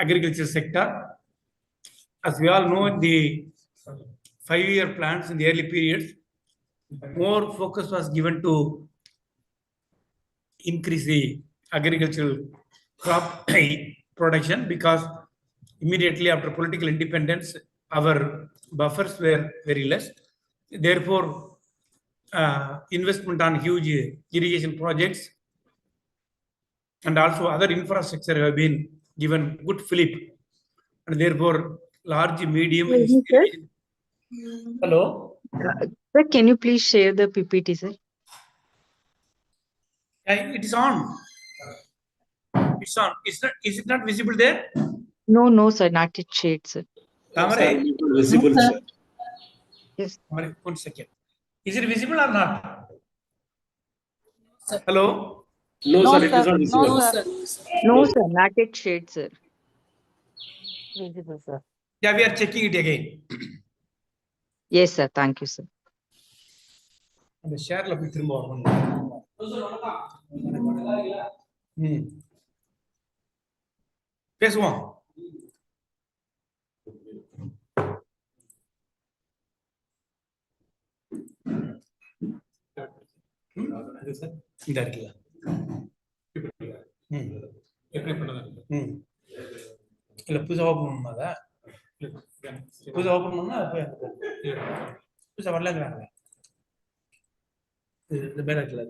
agriculture sector. As we all know, the 5-year plans in the early periods, more focus was given to increase the agricultural crop production, because immediately after political independence, our buffers were very less. Therefore, investment on huge irrigation projects and also other infrastructure have been given good fillip, and therefore large, medium. Hello. Sir, can you please share the PPT, sir? It is on. It's on. Is it not visible there? No, sir, not yet shared, sir. Tamare? Visible, sir. Yes. 1 second. Is it visible or not? Hello? No, sir, it is not visible. No, sir, not yet shared, sir. Visible, sir. Yeah, we are checking it again. Yes, sir. Thank you, sir. அந்த ஷேர்ல போய் திரும்ப வரணும். பேசுவோம். இந்த இருக்குல்ல. இல்ல புதுசா open பண்ணுமா அத? புதுசா ஓபன் பண்ணா புதுசா வரலங்கறாங்க. இது மேல இருக்குல்ல.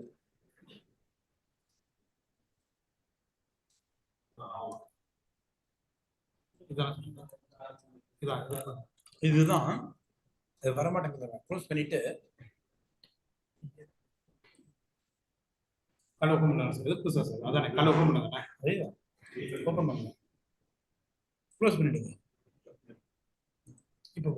இதுதான் அது வர மாட்டேங்குது. க்ளோஸ் பண்ணிட்டு கல ஓபன் பண்ணலாம் சார். புதுசா சார். அதானே கல ஓபன் பண்ணாதானே? ஐயோ. ஓபன் பண்ணுங்க. க்ளோஸ் பண்ணிடுங்க. இப்போ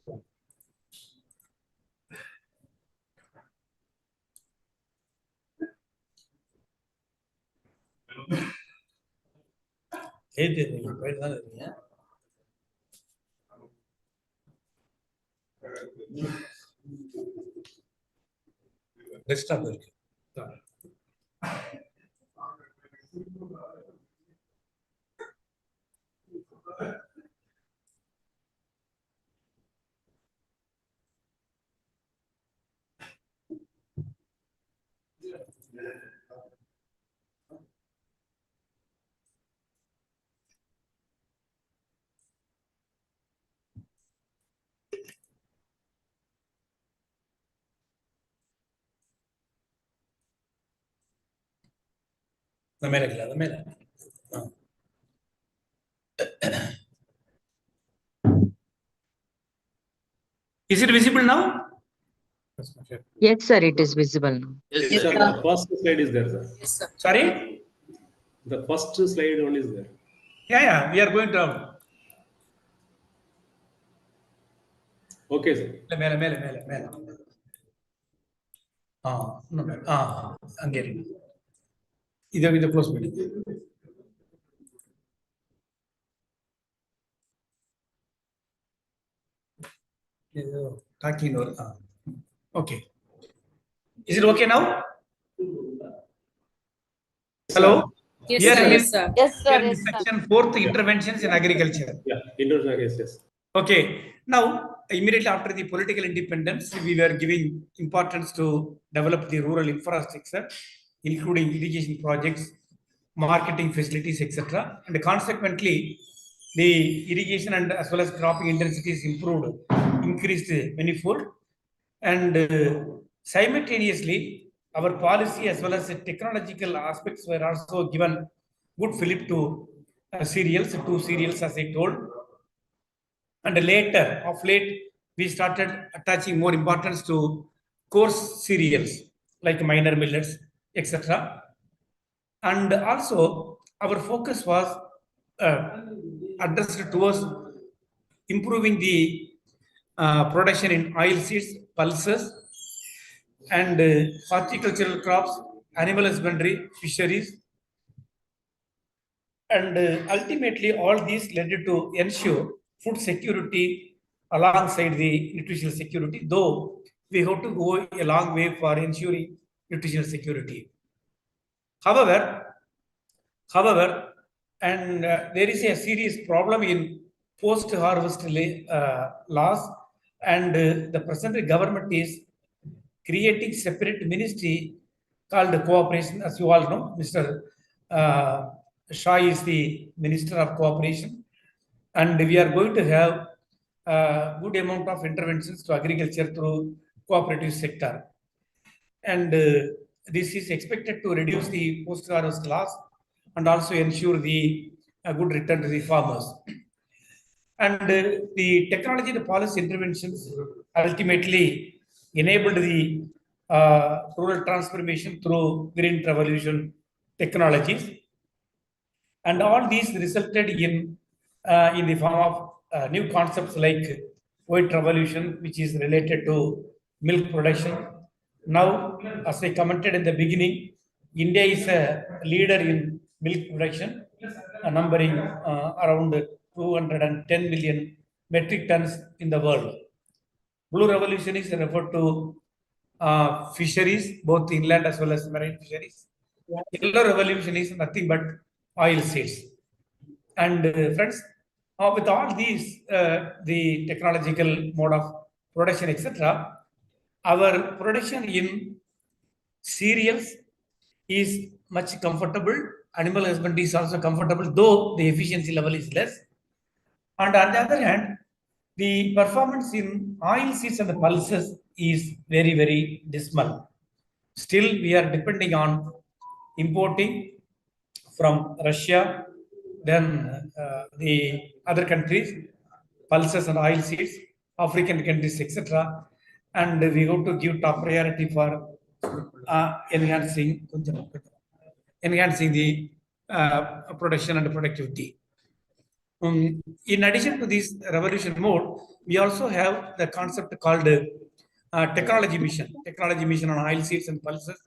ஏது நீங்க போய் தான் இருக்கீங்க. டெஸ்க்டாப் இருக்கு. The mail. Is it visible now? Yes, sir, it is visible now. Yes, sir. The first slide is there, sir. Yes, sir. Sorry? The first slide only is there. Yeah, we are going to. Okay, sir. மேல. அங்கே இருக்கு. இதை close பண்ணி. Talking or okay. Is it okay now? Hello? Yes, Here sir. is- Yes, sir. Yes, sir. Here is Yes, sir. section 4th, interventions in agriculture. Yes. Okay. Now, immediately after the political independence, we were giving importance to develop the rural infrastructure, including irrigation projects, marketing facilities, etc. And consequently, the irrigation and as well as cropping intensities improved, increased manifold. And simultaneously, our policy as well as the technological aspects were also given good fillip to cereals, 2 cereals as I told. And later, of late, we started attaching more importance to coarse cereals like minor millets, etc. And also, our focus was addressed towards improving the production in oilseeds, pulses, and horticultural crops, animal husbandry, fisheries. And ultimately, all these led to ensure food security alongside the nutritional security, though we have to go a long way for ensuring nutritional security. However, And there is a serious problem in post-harvest loss, and the present government is creating separate ministry called cooperation. As you all know, Mr. Shah is the Minister of Cooperation, and we are going to have a good amount of interventions to agriculture through cooperative sector. And this is expected to reduce the post-harvest loss and also ensure the good return to the farmers. And the technology and policy interventions ultimately enabled the rural transformation through green revolution technologies. And all these resulted in the form of new concepts like white revolution, which is related to milk production. Now, as I commented in the beginning, India is a leader in milk production, numbering around 210 million metric tons in the world. Blue revolution is referred to fisheries, both inland as well as marine fisheries. Yellow revolution is nothing but oil seeds. And friends, with all these, the technological mode of production, etc., our production in cereals is much comfortable. Animal husbandry is also comfortable, though the efficiency level is less. And on the other hand, the performance in oil seeds and the pulses is very, very dismal. Still, we are depending on importing from Russia, then the other countries, pulses and oil seeds, African countries, etc. And we have to give top priority for enhancing the production and productivity. In addition to this revolution mode, we also have the concept called technology mission on oil seeds and pulses,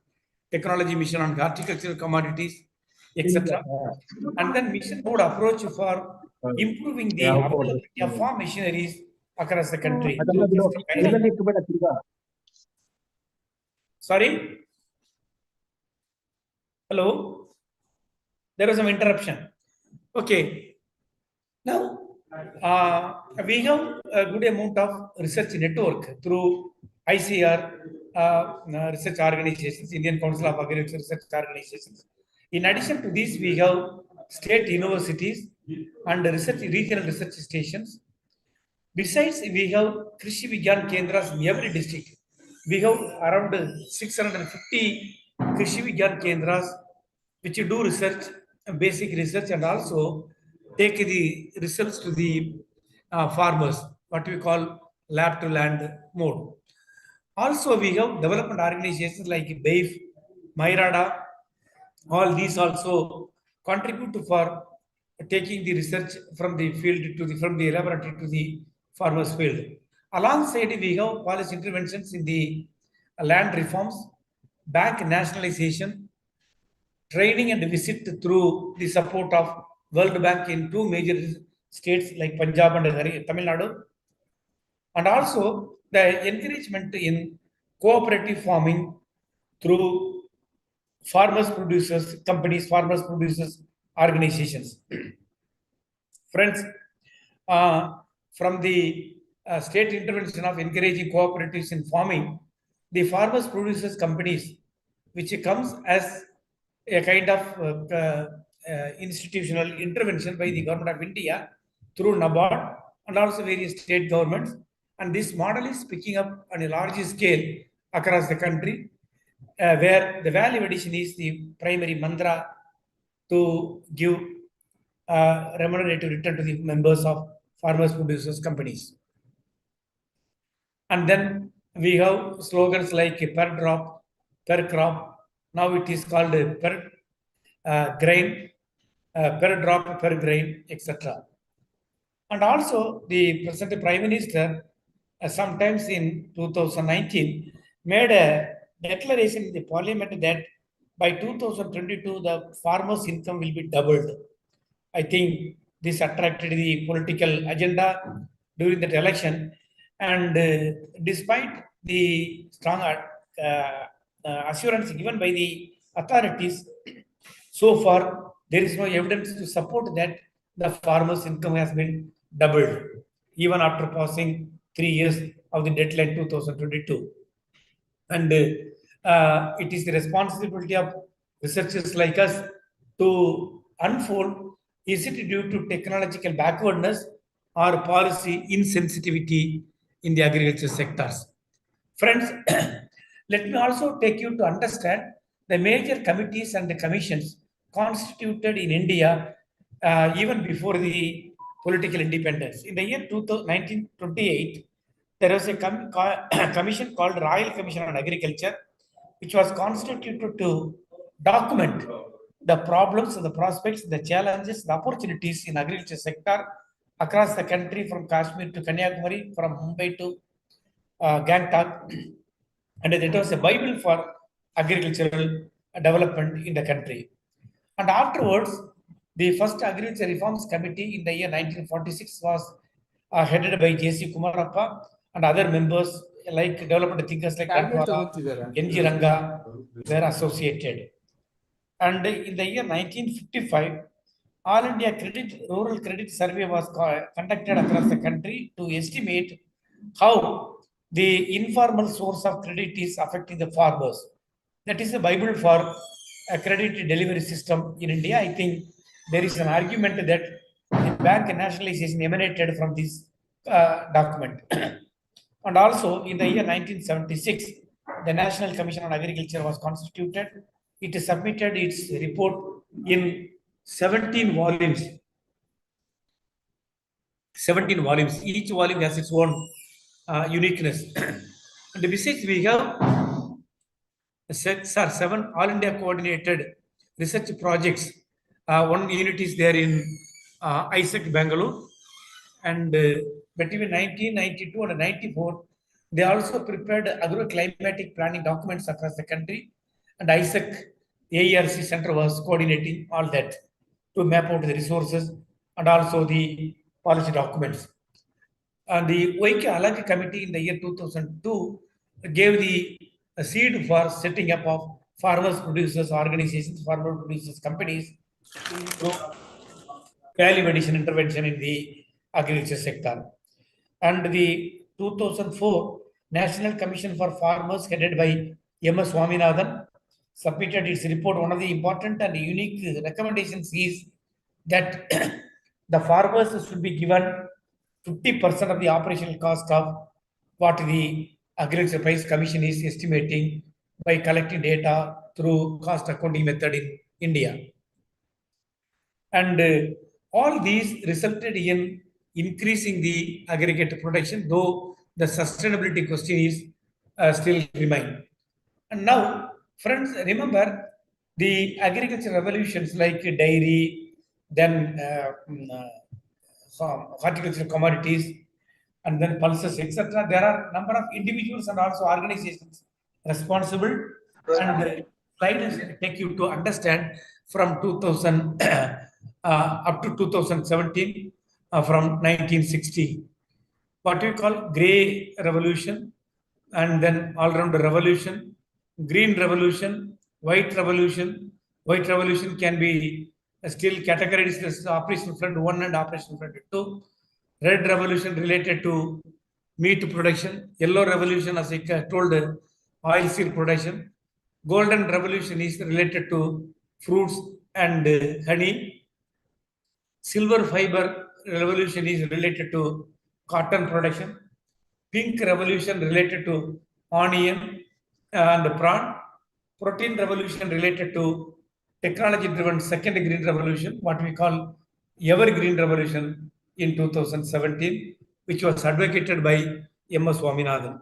technology mission on horticultural commodities, etc. And then mission mode approach for improving the availability of farm machineries across the country. Sorry? Hello? There was some interruption. Okay. Now, we have a good amount of research network through ICR research organizations, Indian Council of Agriculture Research Organizations. In addition to this, we have state universities and regional research stations. Besides, we have Krishi Vigyan Kendras in every district. We have around 650 Krishi Vigyan Kendras which do research, basic research, and also take the results to the farmers, what we call lab to land mode. Also, we have development organizations like BAIF, Myrada. All these also contribute for taking the research from the field to from the laboratory to the farmers' field. Alongside, we have policy interventions in the land reforms, bank nationalization, training and visit through the support of World Bank in two major states like Punjab and Tamil Nadu, and also the encouragement in cooperative farming through farmers producers companies, farmers producers organizations. Friends, from the state intervention of encouraging cooperatives in farming, the farmers producers companies, which comes as a kind of institutional intervention by the government of India through NABARD and also various state governments. And this model is picking up on a large scale across the country, where the value addition is the primary mantra to give remunerative return to the members of farmers producers companies. And then we have slogans like per drop, per crop. Now it is called per grain, per drop, per grain, etc. And also the present Prime Minister, sometimes in 2019, made a declaration in the Parliament that by 2022 the farmers' income will be doubled. I think this attracted the political agenda during that election, and despite the strong assurance given by the authorities, so far there is no evidence to support that the farmer's income has been doubled, even after passing 3 years of the deadline 2022. And it is the responsibility of researchers like us to unfold, is it due to technological backwardness or policy insensitivity in the agriculture sectors? Friends, let me also take you to understand the major committees and the commissions constituted in India even before the political independence. In the year 1928, there was a commission called Royal Commission on Agriculture, which was constituted to document the problems, the prospects, the challenges, the opportunities in agriculture sector across the country, from Kashmir to Kanyakumari, from Mumbai to Gangtok, and it was a Bible for agricultural development in the country. And afterwards, the first Agriculture Reforms Committee in the year 1946 was headed by J.C. Kumarappa and other members like development thinkers like N.G. Ranga were associated. And in the year 1955, All India Rural Credit Survey was conducted across the country to estimate how the informal source of credit is affecting the farmers. That is the Bible for a credit delivery system in India. I think there is an argument that the bank nationalization emanated from this document. And also in the year 1976, the National Commission on Agriculture was constituted. It submitted its report in 17 volumes. 17 volumes. Each volume has its own uniqueness. And besides, we have 7 All India coordinated research projects. One unit is there in ISEC Bangalore, and between 1992 and 94, they also prepared agroclimatic planning documents across the country, and ISEC AERC Center was coordinating all that to map out the resources and also the policy documents. And the Oike Alag Committee in the year 2002 gave the seed for setting up of farmers producers organizations, farmer producers companies to improve value addition intervention in the agriculture sector. And the 2004 National Commission for Farmers, headed by M.S. Swaminathan, submitted its report. One of the important and unique recommendations is that the farmers should be given 50% of the operational cost of what the Agriculture Price Commission is estimating by collecting data through cost accounting method in India. And all these resulted in increasing the aggregate production, though the sustainability question is still remain. And now, friends, remember the agriculture revolutions like dairy, then horticultural commodities, and then pulses, etc. There are number of individuals and also organizations responsible. And the slide take you to understand from 2000 up to 2017, from 1960, what we call gray revolution, and then all-round revolution, green revolution, white revolution. White revolution can be still categorized as Operation Flood 1 and Operation Flood 2. Red revolution related to meat production. Yellow revolution, as I told, oil seed production. Golden revolution is related to fruits and honey. Silver fiber revolution is related to cotton production. Pink revolution related to onion and prawn. Protein revolution related to technology-driven second green revolution, what we call evergreen revolution in 2017, which was advocated by M.S. Swaminathan.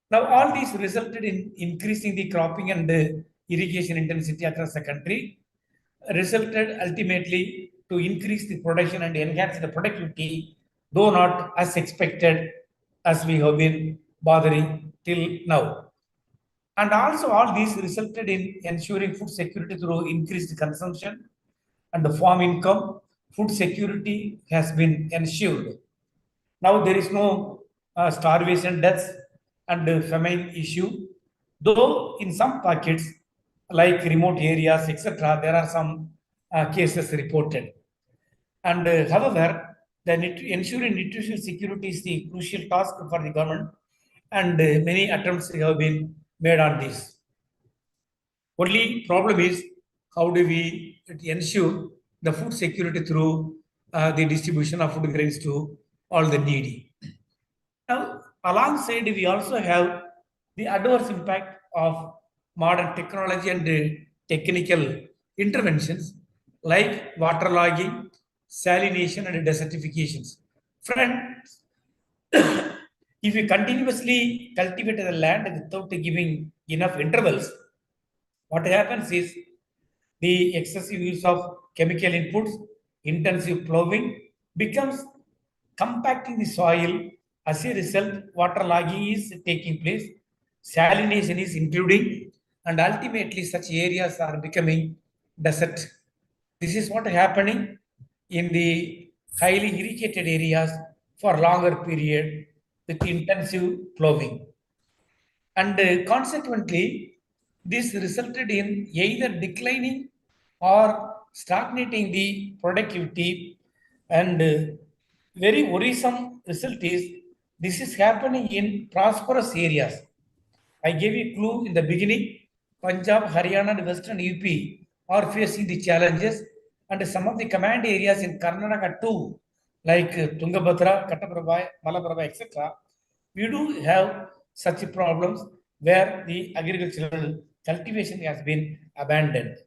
Now, all these resulted in increasing the cropping and irrigation intensity across the country, resulted ultimately to increase the production and enhance the productivity, though not as expected as we have been bothering till now. And also all these resulted in ensuring food security through increased consumption and the farm income. Food security has been ensured. Now there is no starvation, deaths and famine issue, though in some pockets like remote areas, etc., there are some cases reported. And however, ensuring nutritional security is the crucial task for the government, and many attempts have been made on this. Only problem is how do we ensure the food security through the distribution of food grains to all the needy. Now, alongside, we also have the adverse impact of modern technology and technical interventions like waterlogging, salination, and desertifications. Friends, if we continuously cultivate the land without giving enough intervals, what happens is the excessive use of chemical inputs, intensive plowing becomes compacting the soil. As a result, waterlogging is taking place, salination is including, and ultimately such areas are becoming desert. This is what happening in the highly irrigated areas for longer period with intensive plowing. And consequently, this resulted in either declining or stagnating the productivity. And very worrisome result is this is happening in prosperous areas. I gave you a clue in the beginning. Punjab, Haryana, and Western UP are facing the challenges, and some of the command areas in Karnataka too, like Tungabhadra, Kattaprabha, Malaprabha, etc. We do have such problems where the agricultural cultivation has been abandoned.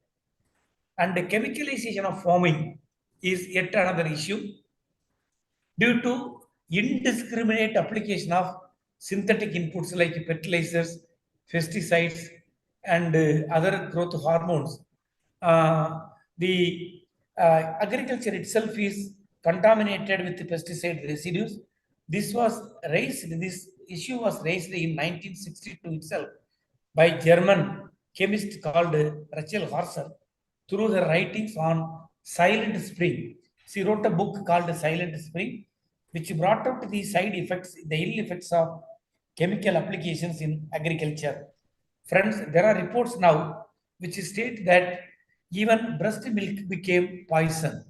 And the chemicalization of farming is yet another issue due to indiscriminate application of synthetic inputs like fertilizers, pesticides, and other growth hormones. The agriculture itself is contaminated with the pesticide residues. This issue was raised in 1962 itself by German chemist called Rachel Horser through her writings on Silent Spring. She wrote a book called Silent Spring, which brought out the side effects, the ill effects of chemical applications in agriculture. Friends, there are reports now which state that even breast milk became poison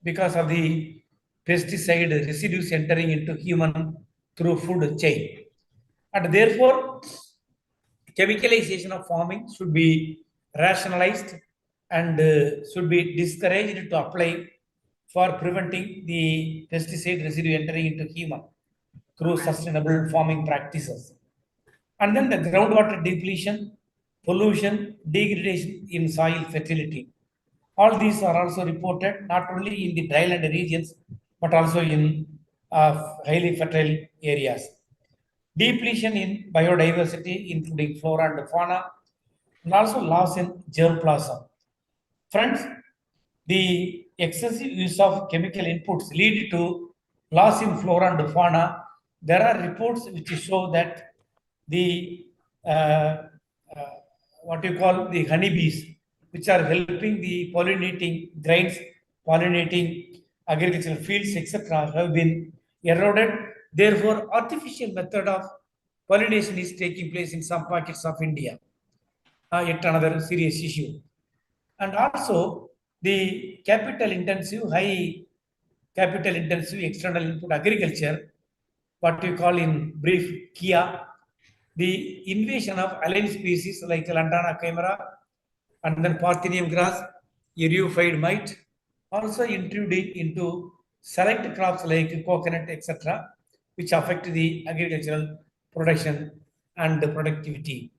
because of the pesticide residues entering into human through food chain. And therefore, chemicalization of farming should be rationalized and should be discouraged to apply for preventing the pesticide residue entering into human through sustainable farming practices. And then the groundwater depletion, pollution, degradation in soil fertility. All these are also reported not only in the dryland regions but also in highly fertile areas. Depletion in biodiversity, including flora and fauna, and also loss in germplasm. Friends, the excessive use of chemical inputs lead to loss in flora and fauna. There are reports which show that the what you call the honeybees, which are helping the pollinating grains, pollinating agricultural fields, etc., have been eroded. Therefore, artificial method of pollination is taking place in some pockets of India. Yet another serious issue. And also the high capital intensive external input agriculture, what we call in brief KIA, the invasion of alien species like Lantana chimera and then Parthenium grass, Eriophyte mite, also intruding into select crops like coconut, etc., which affect the agricultural production and the productivity.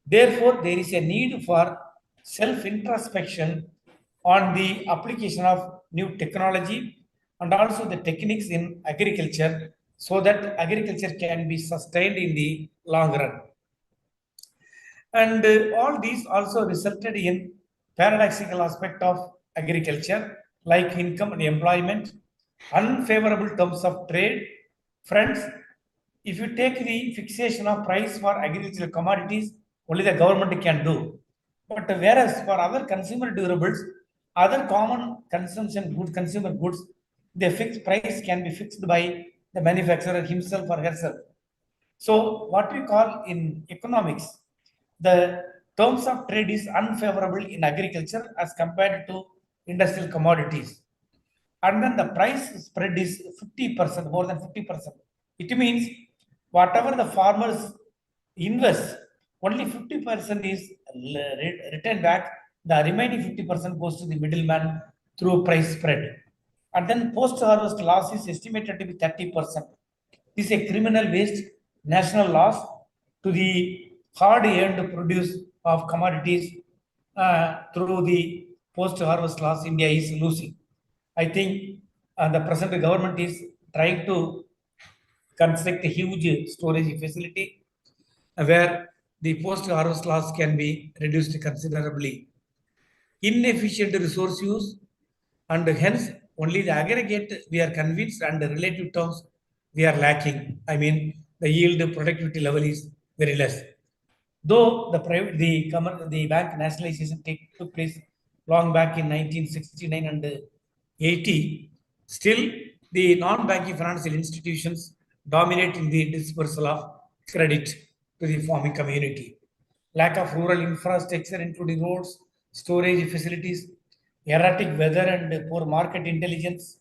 Therefore, there is a need for self-introspection on the application of new technology and also the techniques in agriculture so that agriculture can be sustained in the long run. And all these also resulted in paradoxical aspect of agriculture like income and employment, unfavorable terms of trade. Friends, if you take the fixation of price for agricultural commodities, only the government can do. But whereas for other consumer durables, other common consumption goods, consumer goods, the fixed price can be fixed by the manufacturer himself or herself. So what we call in economics, the terms of trade is unfavorable in agriculture as compared to industrial commodities. And then the price spread is 50%, more than 50%. It means whatever the farmers invest, only 50% is returned back. The remaining 50% goes to the middleman through price spread. And then post-harvest loss is estimated to be 30%. This is a criminal waste national loss to the hard-earned produce of commodities through the post-harvest loss India is losing. I think the present government is trying to construct a huge storage facility where the post-harvest loss can be reduced considerably. Inefficient resource use, and hence only the aggregate we are convinced, and the relative terms we are lacking. I mean, the yield productivity level is very less. Though the bank nationalization took place long back in 1969 and 80, still the non-banking financial institutions dominate in the dispersal of credit to the farming community. Lack of rural infrastructure, including roads, storage facilities, erratic weather, and poor market intelligence,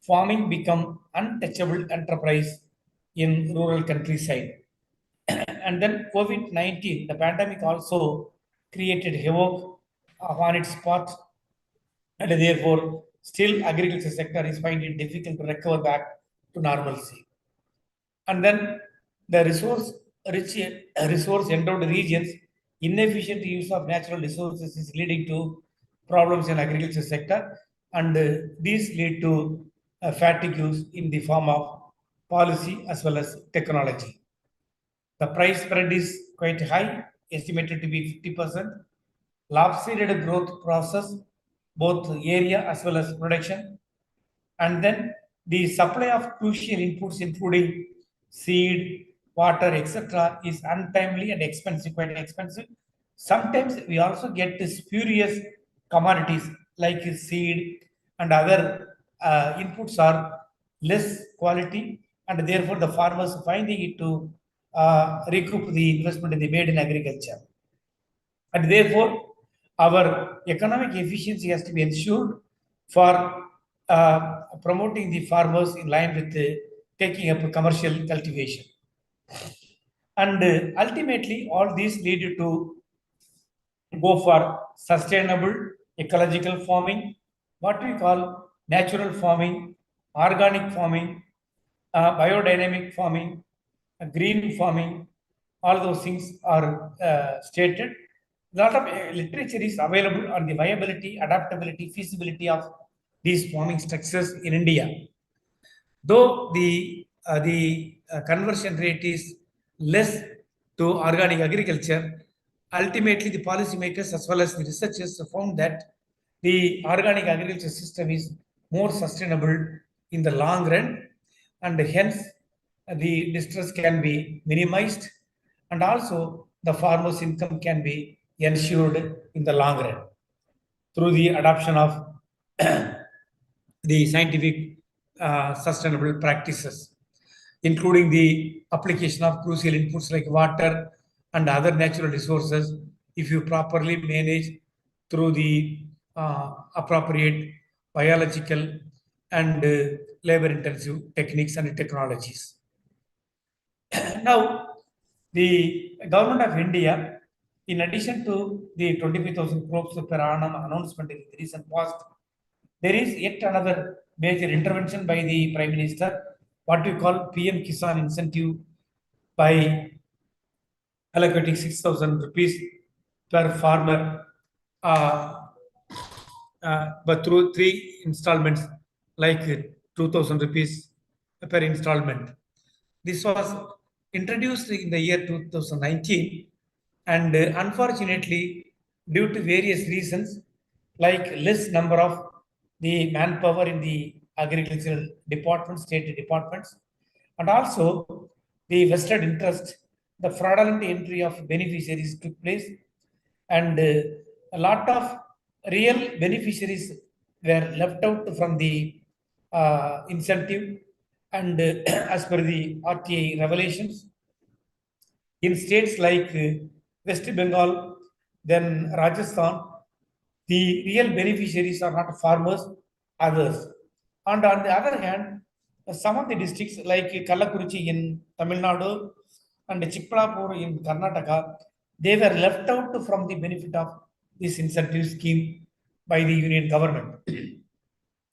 farming become untouchable enterprise in rural countryside. And then COVID-19, the pandemic also created havoc on its part, and therefore still agriculture sector is finding it difficult to recover back to normalcy. And then the resource endowed regions, inefficient use of natural resources is leading to problems in agriculture sector, and these lead to fatigues in the form of policy as well as technology. The price spread is quite high, estimated to be 50%. Lopsided growth process, both area as well as production. And then the supply of crucial inputs, including seed, water, etc., is untimely and expensive, quite expensive. Sometimes we also get spurious commodities like seed and other inputs are less quality, and therefore the farmers finding it to recoup the investment they made in agriculture. And therefore, our economic efficiency has to be ensured for promoting the farmers in line with taking up commercial cultivation. And ultimately, all these lead to go for sustainable ecological farming, what we call natural farming, organic farming, biodynamic farming, green farming. All those things are stated. A lot of literature is available on the viability, adaptability, feasibility of these farming structures in India. Though the conversion rate is less to organic agriculture, ultimately the policymakers as well as the researchers found that the organic agriculture system is more sustainable in the long run, and hence the distress can be minimized, and also the farmer's income can be ensured in the long run through the adoption of the scientific sustainable practices, including the application of crucial inputs like water and other natural resources, if you properly manage through the appropriate biological and labor-intensive techniques and technologies. Now, the government of India, in addition to the 25,000 crores per annum announcement in the recent past, there is yet another major intervention by the Prime Minister, what we call PM Kisan incentive, by allocating 6,000 rupees per farmer, but through 3 installments, like 2,000 rupees per installment. This was introduced in the year 2019, and unfortunately, due to various reasons, like less number of the manpower in the agricultural departments, state departments, and also the vested interest, the fraudulent entry of beneficiaries took place, and a lot of real beneficiaries were left out from the incentive. And as per the RTI revelations, in states like West Bengal, then Rajasthan, the real beneficiaries are not farmers, others. And on the other hand, some of the districts like Kallakurichi in Tamil Nadu and Chikmalapur in Karnataka, they were left out from the benefit of this incentive scheme by the union government.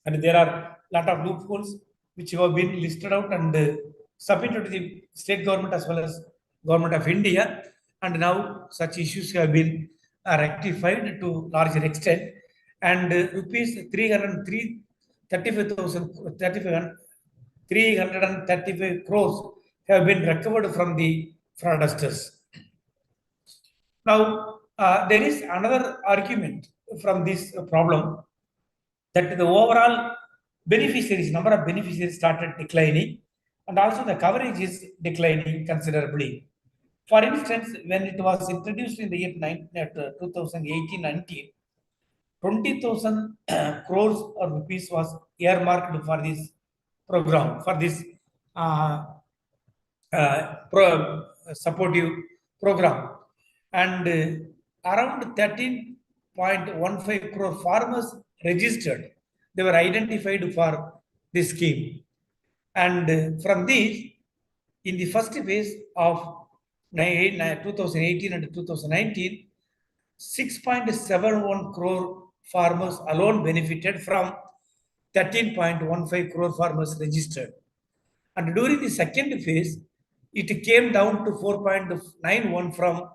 And there are a lot of loopholes which have been listed out and submitted to the state government as well as government of India. And now such issues have been rectified to larger extent. And rupees 335 crores have been recovered from the fraudsters. Now, there is another argument from this problem that the overall beneficiaries, number of beneficiaries started declining, and also the coverage is declining considerably. For instance, when it was introduced in the year 2018-19, 20,000 crores of rupees was earmarked for this program, for this supportive program. And around 13.15 crore farmers registered. They were identified for this scheme. And from these, in the first phase of 2018 and 2019, 6.71 crore farmers alone benefited from 13.15 crore farmers registered. And during the second phase, it came down to 4.91 from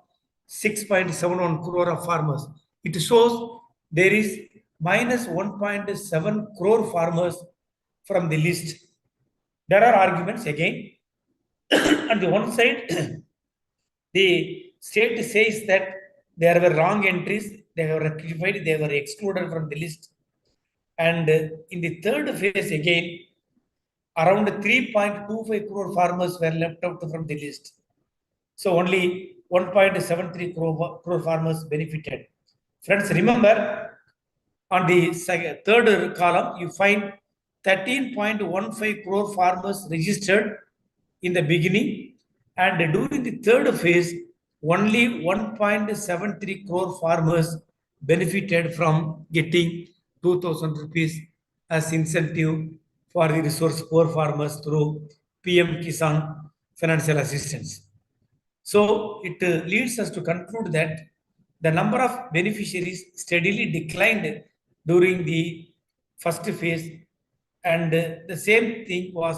6.71 crore of farmers. It shows there is minus 1.7 crore farmers from the list. There are arguments again. On the one side, the state says that there were wrong entries, they were rectified, they were excluded from the list. And in the third phase again, around 3.25 crore farmers were left out from the list. So only 1.73 crore farmers benefited. Friends, remember, on the third column, you find 13.15 crore farmers registered in the beginning, and during the third phase, only 1.73 crore farmers benefited from getting 2,000 rupees as incentive for the resource poor farmers through PM Kisan financial assistance. So it leads us to conclude that the number of beneficiaries steadily declined during the first phase, and the same thing was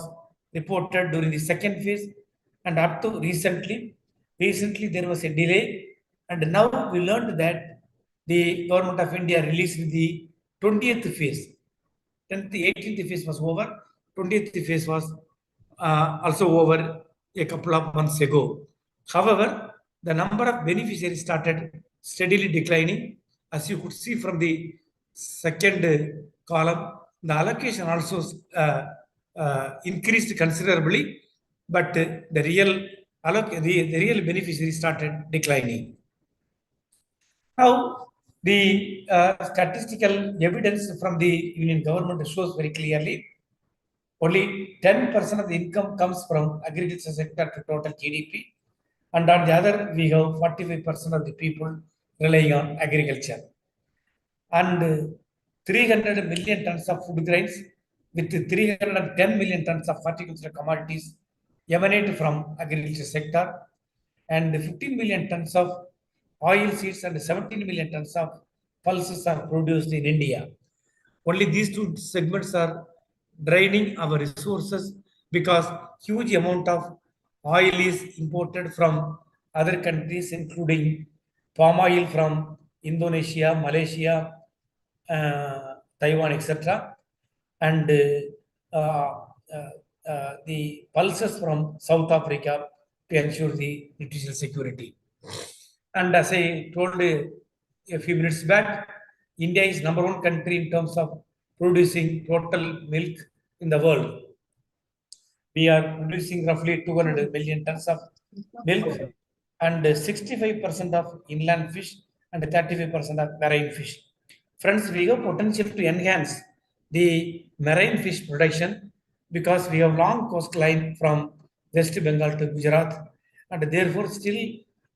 reported during the second phase, and up to recently there was a delay, and now we learned that the government of India released the 20th phase. 10th, 18th phase was over, 20th phase was also over a couple of months ago. However, the number of beneficiaries started steadily declining. As you could see from the second column, the allocation also increased considerably, but the real beneficiaries started declining. Now, the statistical evidence from the union government shows very clearly only 10% of the income comes from agriculture sector to total GDP. And on the other, we have 45% of the people relying on agriculture. And 300 million tons of food grains with 310 million tons of horticultural commodities emanate from agriculture sector, and 15 million tons of oil seeds and 17 million tons of pulses are produced in India. Only these two segments are draining our resources because huge amount of oil is imported from other countries, including palm oil from Indonesia, Malaysia, Taiwan, etc. And the pulses from South Africa to ensure the nutritional security. And as I told a few minutes back, India is #1 country in terms of producing total milk in the world. We are producing roughly 200 million tons of milk, and 65% of inland fish and 35% of marine fish. Friends, we have potential to enhance the marine fish production because we have long coastline from West Bengal to Gujarat, and therefore still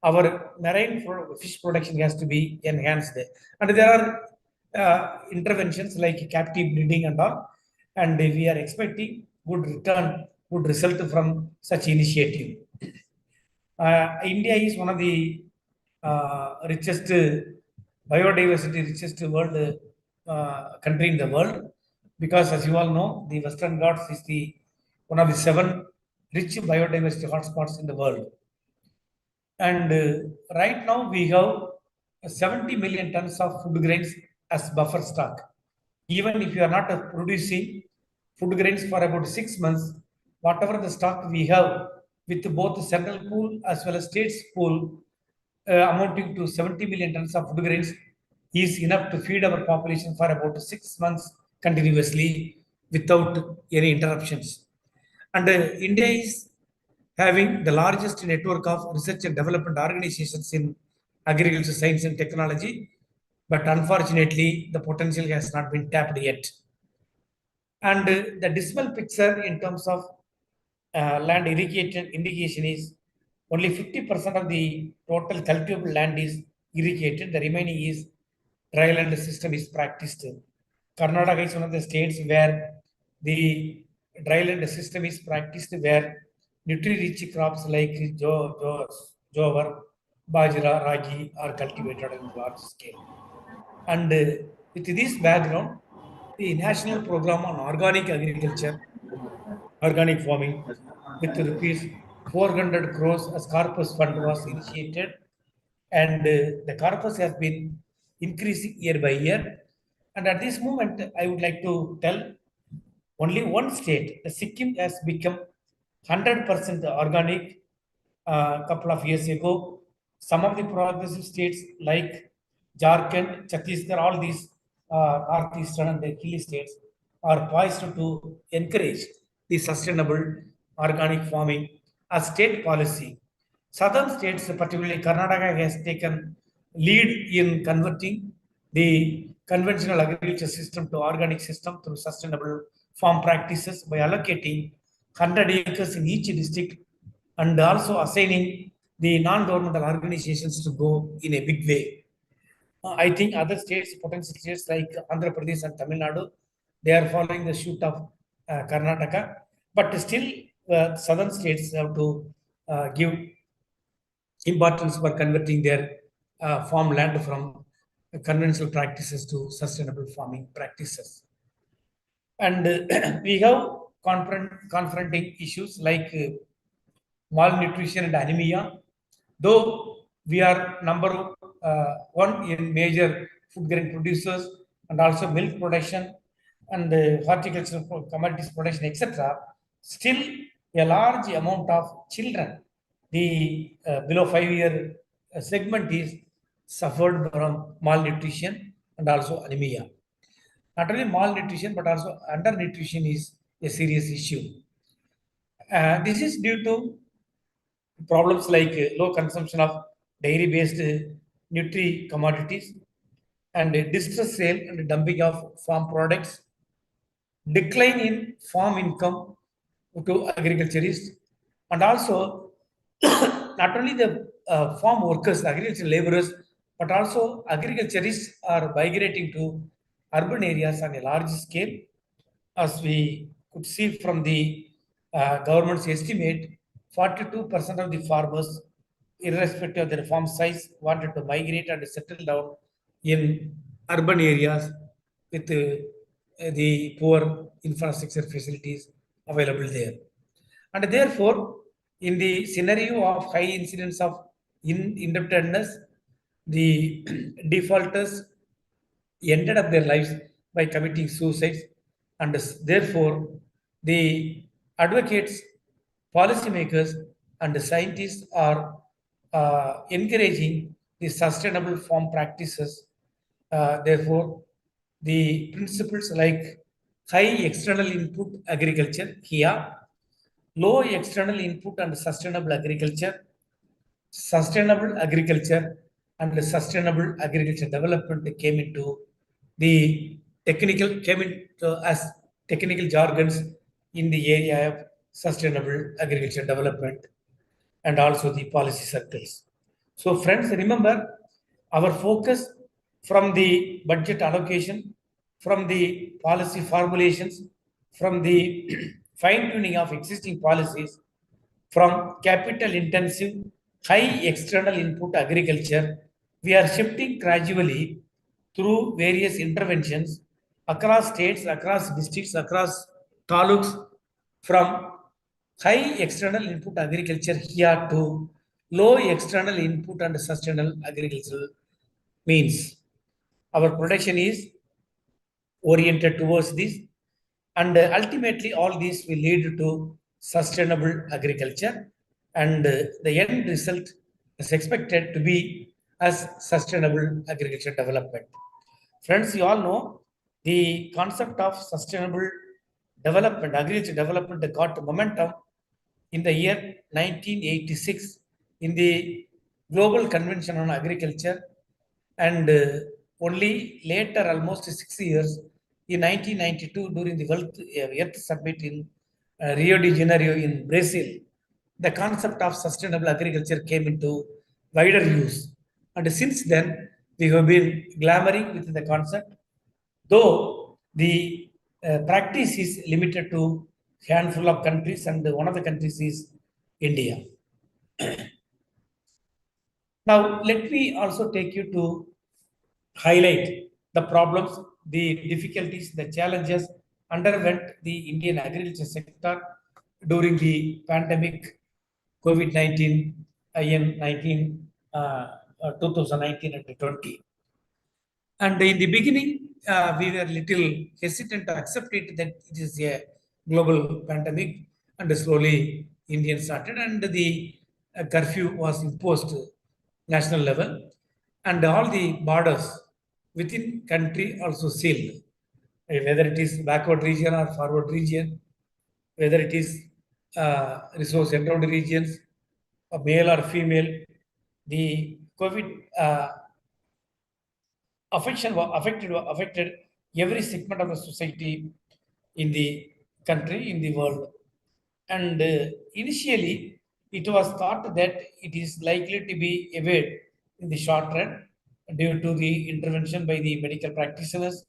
our marine fish production has to be enhanced. And there are interventions like captive breeding and all, and we are expecting good return, good result from such initiative. India is one of the richest biodiversity richest world country in the world, because as you all know, the Western Ghats is the one of the 7 rich biodiversity hotspots in the world. And right now we have 70 million tons of food grains as buffer stock. Even if you are not producing food grains for about 6 months, whatever the stock we have with both the central pool as well as states pool, amounting to 70 million tons of food grains, is enough to feed our population for about 6 months continuously without any interruptions. And India is having the largest network of research and development organizations in agriculture, science, and technology, but unfortunately, the potential has not been tapped yet. And the dismal picture in terms of land irrigation is only 50% of the total cultivable land is irrigated. The remaining is dry land system is practiced. Karnataka is one of the states where the dry land system is practiced, where nutri-rich crops like jowar, bajra, ragi are cultivated on a large scale. And with this background, the National Program on Organic Agriculture, Organic Farming, with rupees 400 crores as corpus fund was initiated, and the corpus has been increasing year by year. And at this moment, I would like to tell only one state, the Sikkim, has become 100% organic a couple of years ago. Some of the progressive states like Jharkhand, Chhattisgarh, all these northeastern and the hilly states are poised to encourage the sustainable organic farming as state policy. Southern states, particularly Karnataka, has taken lead in converting the conventional agriculture system to organic system through sustainable farm practices by allocating 100 acres in each district and also assigning the non-governmental organizations to go in a big way. I think other states, potential states like Andhra Pradesh and Tamil Nadu, they are following the suit of Karnataka, but still southern states have to give importance for converting their farmland from conventional practices to sustainable farming practices. And we have confronting issues like malnutrition and anemia. Though we are number 1 in major food grain producers and also milk production and horticultural commodities production, etc., still a large amount of children, the below 5-year segment, is suffered from malnutrition and also anemia. Not only malnutrition, but also undernutrition is a serious issue. This is due to problems like low consumption of dairy-based nutri commodities and distress sale and dumping of farm products, decline in farm income to agriculturists, and also not only the farm workers, agricultural laborers, but also agriculturists are migrating to urban areas on a large scale. As we could see from the government's estimate, 42% of the farmers, irrespective of their farm size, wanted to migrate and settle down in urban areas with the poor infrastructure facilities available there. And therefore, in the scenario of high incidence of indebtedness, the defaulters ended up their lives by committing suicides, and therefore the advocates, policymakers, and the scientists are encouraging the sustainable farm practices. Therefore, the principles like high external input agriculture, HIA, low external input and sustainable agriculture, sustainable agriculture, and sustainable agriculture development came into the as technical jargons in the area of sustainable agriculture development and also the policy circles. So friends, remember our focus from the budget allocation, from the policy formulations, from the fine tuning of existing policies, from capital intensive, high external input agriculture, we are shifting gradually through various interventions across states, across districts, across taluks, from high external input agriculture here to low external input and sustainable agricultural means. Our production is oriented towards this, and ultimately all this will lead to sustainable agriculture, and the end result is expected to be as sustainable agriculture development. Friends, you all know the concept of sustainable development, agriculture development got momentum in the year 1986 in the Global Convention on Agriculture, and only later, almost 6 years, in 1992, during the World Earth Summit in Rio de Janeiro in Brazil, the concept of sustainable agriculture came into wider use. And since then, we have been glamoring with the concept, though the practice is limited to handful of countries, and one of the countries is India. Now, let me also take you to highlight the problems, the difficulties, the challenges underwent the Indian agriculture sector during the pandemic COVID-19 in 2019 and 20. And in the beginning, we were little hesitant to accept it that it is a global pandemic, and slowly Indians started, and the curfew was imposed national level, and all the borders within country also sealed, whether it is backward region or forward region, whether it is resource endowed regions, male or female, the COVID affected every segment of the society in the country, in the world. And initially, it was thought that it is likely to be evaded in the short run due to the intervention by the medical practitioners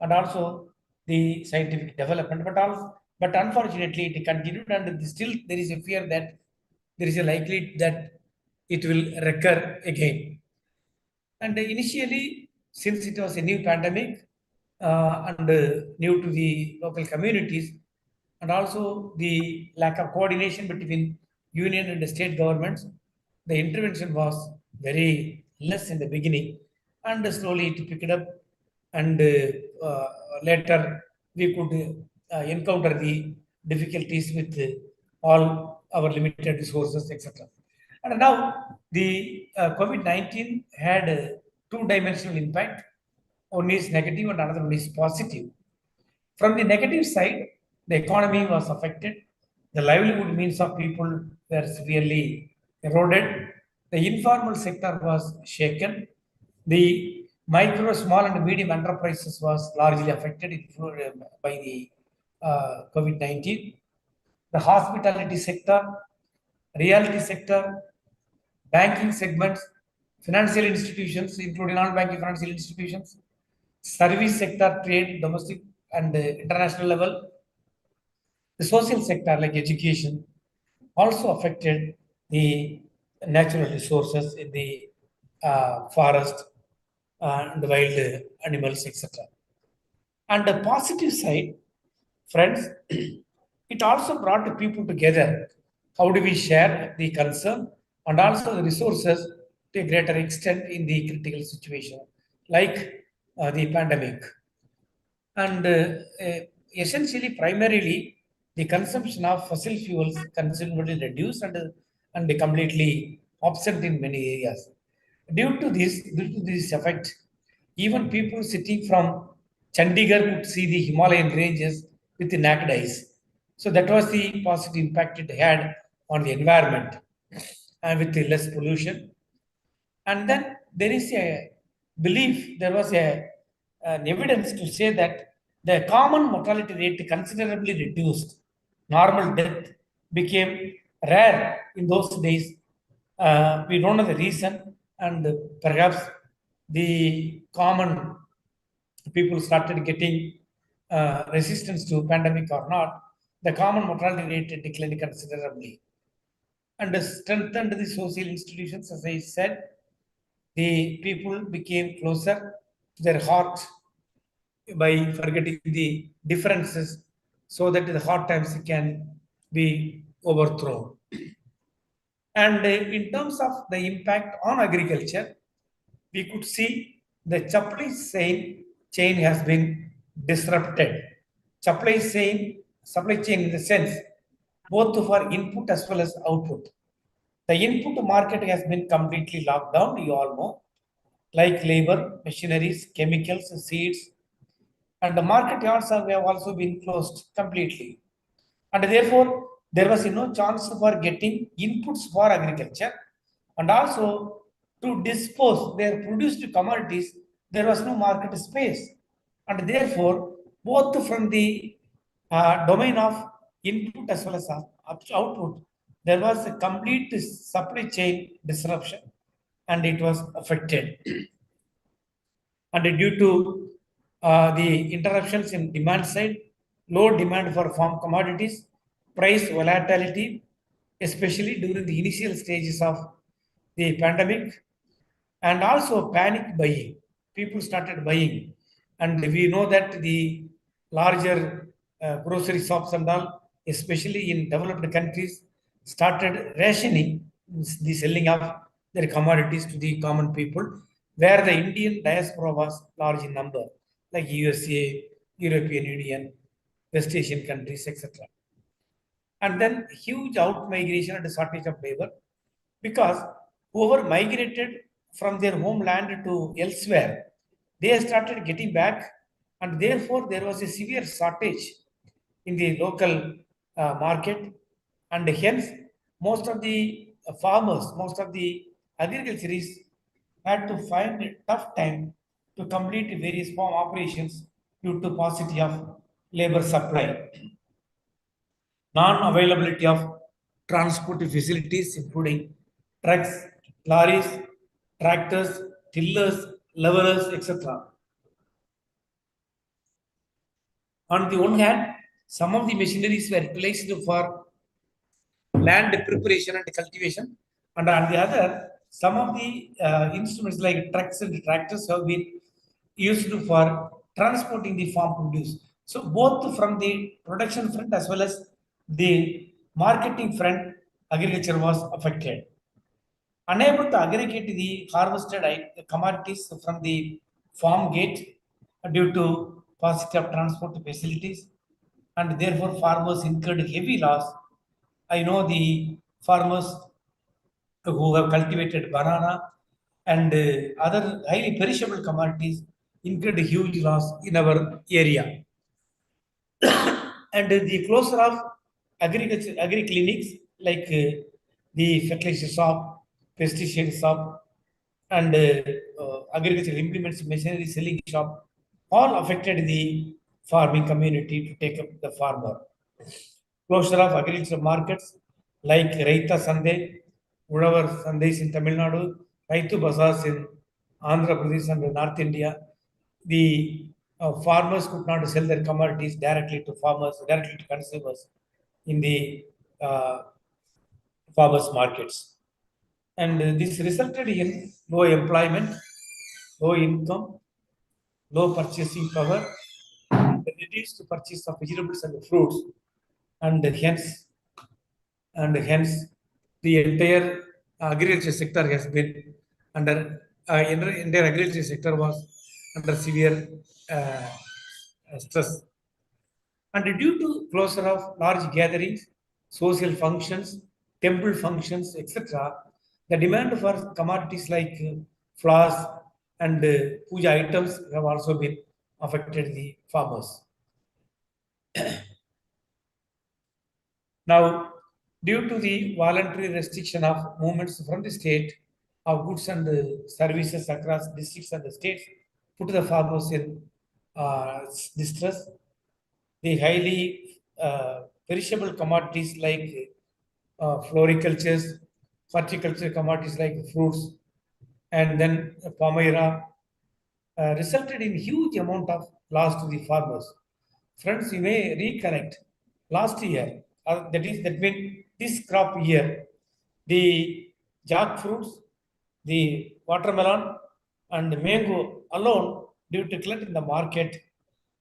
and also the scientific development. But unfortunately, it continued, and still there is a fear that there is a likely that it will recur again. And initially, since it was a new pandemic and new to the local communities, and also the lack of coordination between union and the state governments, the intervention was very less in the beginning, and slowly it picked up, and later we could encounter the difficulties with all our limited resources, etc. And now the COVID-19 had a two-dimensional impact. One is negative and another one is positive. From the negative side, the economy was affected. The livelihood means of people were severely eroded. The informal sector was shaken. The micro, small, and medium enterprises was largely affected by the COVID-19. The hospitality sector, realty sector, banking segments, financial institutions, including non-banking financial institutions, service sector, trade, domestic and international level, the social sector like education also affected the natural resources in the forest and the wild animals, etc. And the positive side, friends, it also brought the people together. How do we share the concern and also the resources to a greater extent in the critical situation, like the pandemic? And essentially, primarily, the consumption of fossil fuels considerably reduced and completely absent in many areas. Due to this effect, even people sitting from Chandigarh could see the Himalayan ranges with the naked eyes. So that was the positive impact it had on the environment, and with the less pollution. And then there is a belief, there was an evidence to say that the common mortality rate considerably reduced. Normal death became rare in those days We don't know the reason, and perhaps the common people started getting resistance to pandemic or not, the common mortality rate declined considerably and strengthened the social institutions. As I said, the people became closer to their heart by forgetting the differences so that the hard times can be overthrown. And in terms of the impact on agriculture, we could see the chain has been disrupted. Supply chain in the sense both for input as well as output. The input market has been completely locked down, you all know, like labor, machineries, chemicals, seeds, and the market yards have also been closed completely. And therefore, there was no chance for getting inputs for agriculture, and also to dispose their produced commodities, there was no market space. And therefore, both from the domain of input as well as output, there was a complete supply chain disruption and it was affected. And due to the interruptions in demand side, low demand for farm commodities, price volatility, especially during the initial stages of the pandemic, and also panic buying. People started buying, and we know that the larger grocery shops and all, especially in developed countries, started rationing the selling of their commodities to the common people, where the Indian diaspora was large in number, like USA, European Union, West Asian countries, etc. And then huge out migration and shortage of labor, because whoever migrated from their homeland to elsewhere, they started getting back, and therefore there was a severe shortage in the local market, and hence most of the farmers, most of the agriculturists had to find a tough time to complete various farm operations due to paucity of labor supply. Non-availability of transport facilities, including trucks, lorries, tractors, tillers, levelers, etc. On the one hand, some of the machineries were utilized for land preparation and cultivation, and on the other, some of the instruments like trucks and tractors have been used for transporting the farm produce. So both from the production front as well as the marketing front, agriculture was affected. Unable to aggregate the harvested commodities from the farm gate due to paucity of transport facilities, and therefore farmers incurred heavy loss. I know the farmers who have cultivated banana and other highly perishable commodities incurred huge loss in our area. And the closure of agriculture, agri clinics like the fertilizer shop, pesticide shop, and agricultural implements, machinery selling shop, all affected the farming community to take up the farmer. Closure of agricultural markets like Raita Sande, Udavar Sandays in Tamil Nadu, Raitu Bazaars in Andhra Pradesh and North India. The farmers could not sell their commodities directly to farmers, directly to consumers in the farmers' markets. And this resulted in low employment, low income, low purchasing power, reduced purchase of vegetables and fruits, and hence the entire agriculture sector has been under entire agriculture sector was under severe stress. And due to closure of large gatherings, social functions, temple functions, etc., the demand for commodities like flowers and puja items have also been affected the farmers. Now, due to the voluntary restriction of movements from the state of goods and services across districts and the states, put the farmers in distress. The highly perishable commodities like floricultures, horticulture commodities like fruits, and then palmyra resulted in huge amount of loss to the farmers. Friends, you may recollect last year, that means this crop year, the jackfruits, the watermelon, and mango alone, due to glut in the market,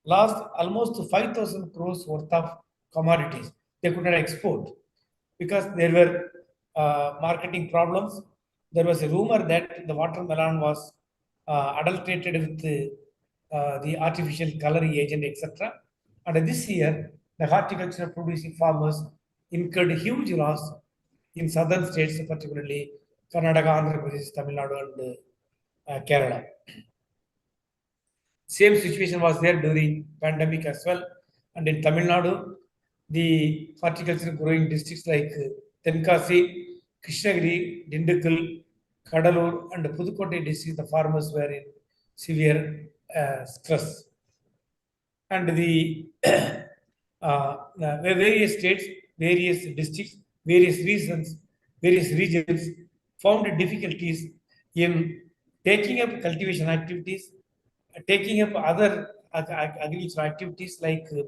lost almost 5,000 crores worth of commodities. They could not export because there were marketing problems. There was a rumor that the watermelon was adulterated with the artificial coloring agent, etc. And this year, the horticulture producing farmers incurred huge loss in southern states, particularly Karnataka, Andhra Pradesh, Tamil Nadu, and Kerala. Same situation was there during pandemic as well. And in Tamil Nadu, the horticulture growing districts like Tenkasi, Krishnagiri, Dindigul, Kadalur, and Pudukkottai districts, the farmers were in severe stress. And the various states, various districts, various regions found difficulties in taking up cultivation activities, taking up other agricultural activities like the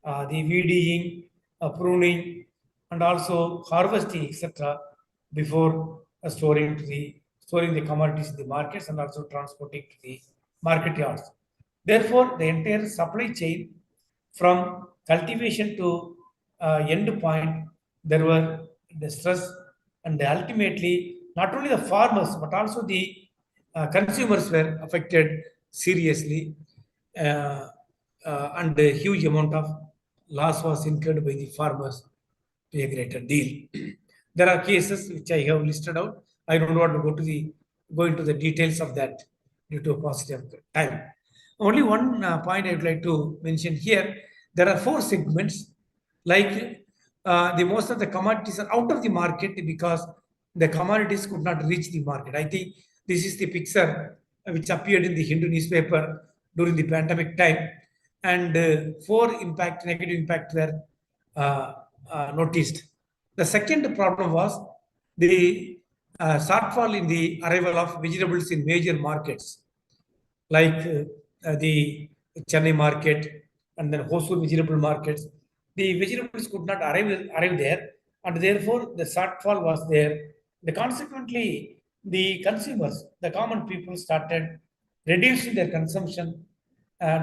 weeding, pruning, and also harvesting, etc., before storing the commodities in the markets and also transporting to the market yards. Therefore, the entire supply chain from cultivation to end point, there were the stress, and ultimately not only the farmers but also the consumers were affected seriously, and a huge amount of loss was incurred by the farmers to a greater deal. There are cases which I have listed out. I don't want to go into the details of that due to a paucity of time. Only one point I would like to mention here. There are 4 segments, like the most of the commodities are out of the market because the commodities could not reach the market. I think this is the picture which appeared in the Hindu newspaper during the pandemic time, and 4 negative impact were noticed. The second problem was the shortfall in the arrival of vegetables in major markets like the Chennai market and then Hosur vegetable markets. The vegetables could not arrive there, and therefore the shortfall was there. Consequently, the consumers, the common people, started reducing their consumption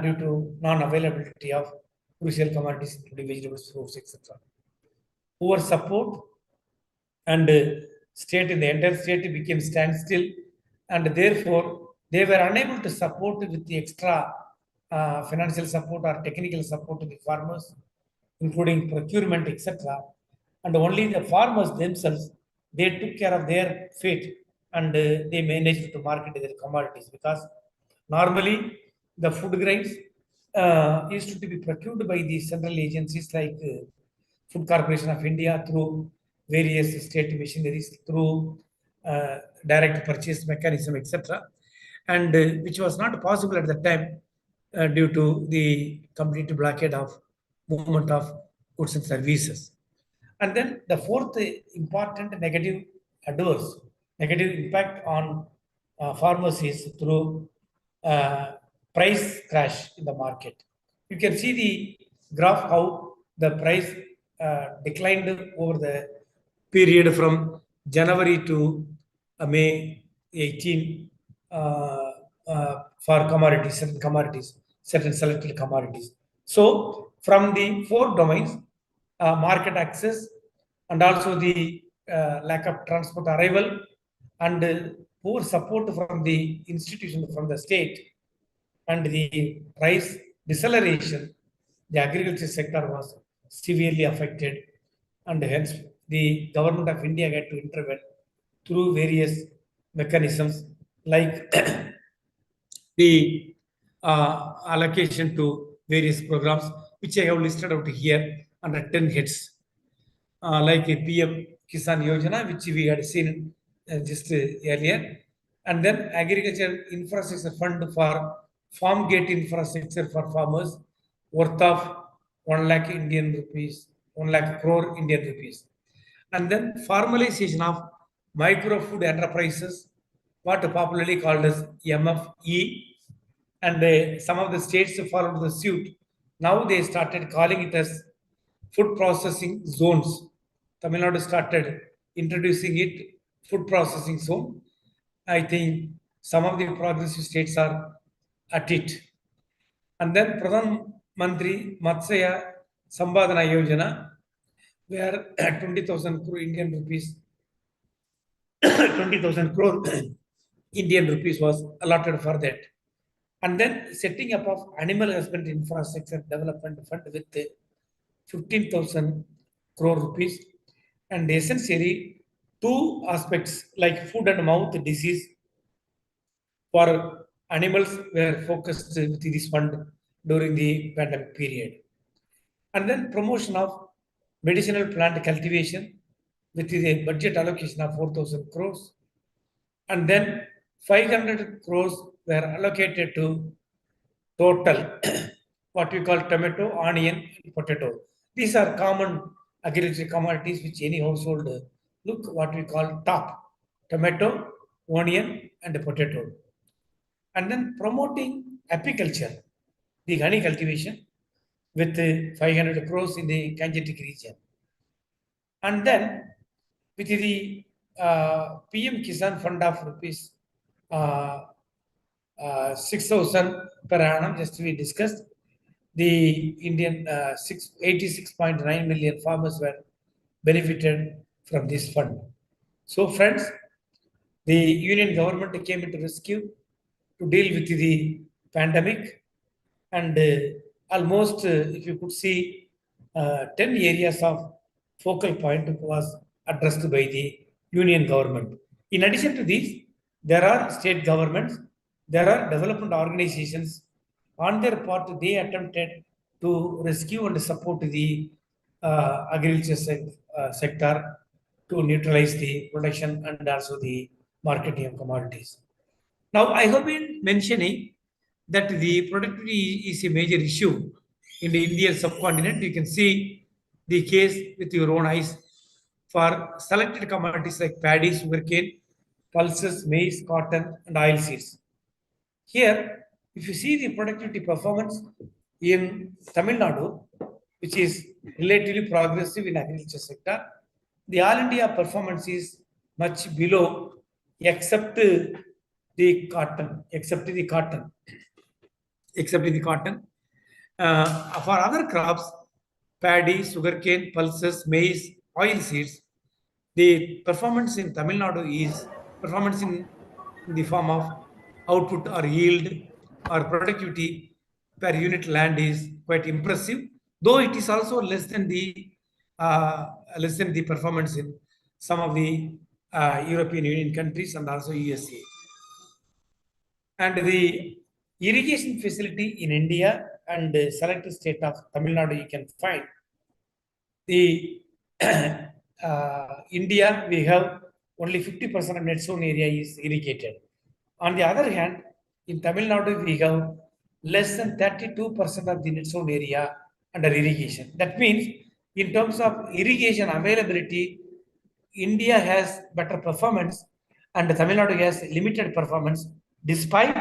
due to non-availability of crucial commodities, including vegetables, fruits, etc. Poor support, and state in the entire state became standstill, and therefore they were unable to support with the extra financial support or technical support to the farmers, including procurement, etc. And only the farmers themselves, they took care of their fate, and they managed to market their commodities, because normally the food grains used to be procured by the central agencies like Food Corporation of India through various state machineries, through direct purchase mechanism, etc., and which was not possible at the time due to the complete blockade of movement of goods and services. And then the fourth important negative impact on farmers is through price crash in the market. You can see the graph how the price declined over the period from January to May 18 for certain selected commodities. So, from the 4 domains, market access, and also the lack of transport arrival, and poor support from the institution, from the state, and the price deceleration, the agriculture sector was severely affected, and hence the government of India had to intervene through various mechanisms like the allocation to various programs, which I have listed out here under 10 heads, like a PM Kisan Yojana, which we had seen just earlier, and then agriculture infrastructure fund for farm gate infrastructure for farmers worth of 1 lakh Indian rupees, 1 lakh crore Indian rupees, and then formalization of micro food enterprises, what popularly called as MFE, and some of the states followed the suit. Now they started calling it as food processing zones. Tamil Nadu started introducing it food processing zone. I think some of the progressive states are at it. And then Pradhan Mantri Matsya Sambadana Yojana, where 20,000 crore Indian rupees, 20,000 crore Indian rupees was allotted for that. And then setting up of animal husbandry infrastructure development fund with 15,000 crore rupees. And essentially, two aspects like food and mouth disease for animals were focused with this fund during the pandemic period. And then promotion of medicinal plant cultivation with a budget allocation of 4,000 crores. And then 500 crores were allocated to total what we call tomato, onion, and potato. These are common agricultural commodities which any household look what we call top: tomato, onion, and potato. And then promoting apiculture, the honey cultivation, with 500 crores in the Gangetic region. And then with the PM Kisan Fund of rupees 6,000 per annum, just we discussed, the Indian 86.9 million farmers were benefited from this fund. So, friends, the union government came into rescue to deal with the pandemic, and almost, if you could see, 10 areas of focal point was addressed by the union government. In addition to these, there are state governments, there are development organizations. On their part, they attempted to rescue and support the agriculture sector to neutralize the production and also the marketing of commodities. Now, I have been mentioning that the productivity is a major issue in the Indian subcontinent. You can see the case with your own eyes for selected commodities like paddy, sugarcane, pulses, maize, cotton, and oilseeds. Here, if you see the productivity performance in Tamil Nadu, which is relatively progressive in agriculture sector, the all India performance is much below, except the cotton, except the cotton. For other crops, paddy, sugarcane, pulses, maize, oil seeds, the performance in Tamil Nadu is performance in the form of output or yield or productivity per unit land is quite impressive, though it is also less than the performance in some of the European Union countries and also USA. And the irrigation facility in India and the selected state of Tamil Nadu, you can find the India, we have only 50% of net sown area is irrigated. On the other hand, in Tamil Nadu, we have less than 32% of the net sown area under irrigation. That means, in terms of irrigation availability, India has better performance and Tamil Nadu has limited performance, despite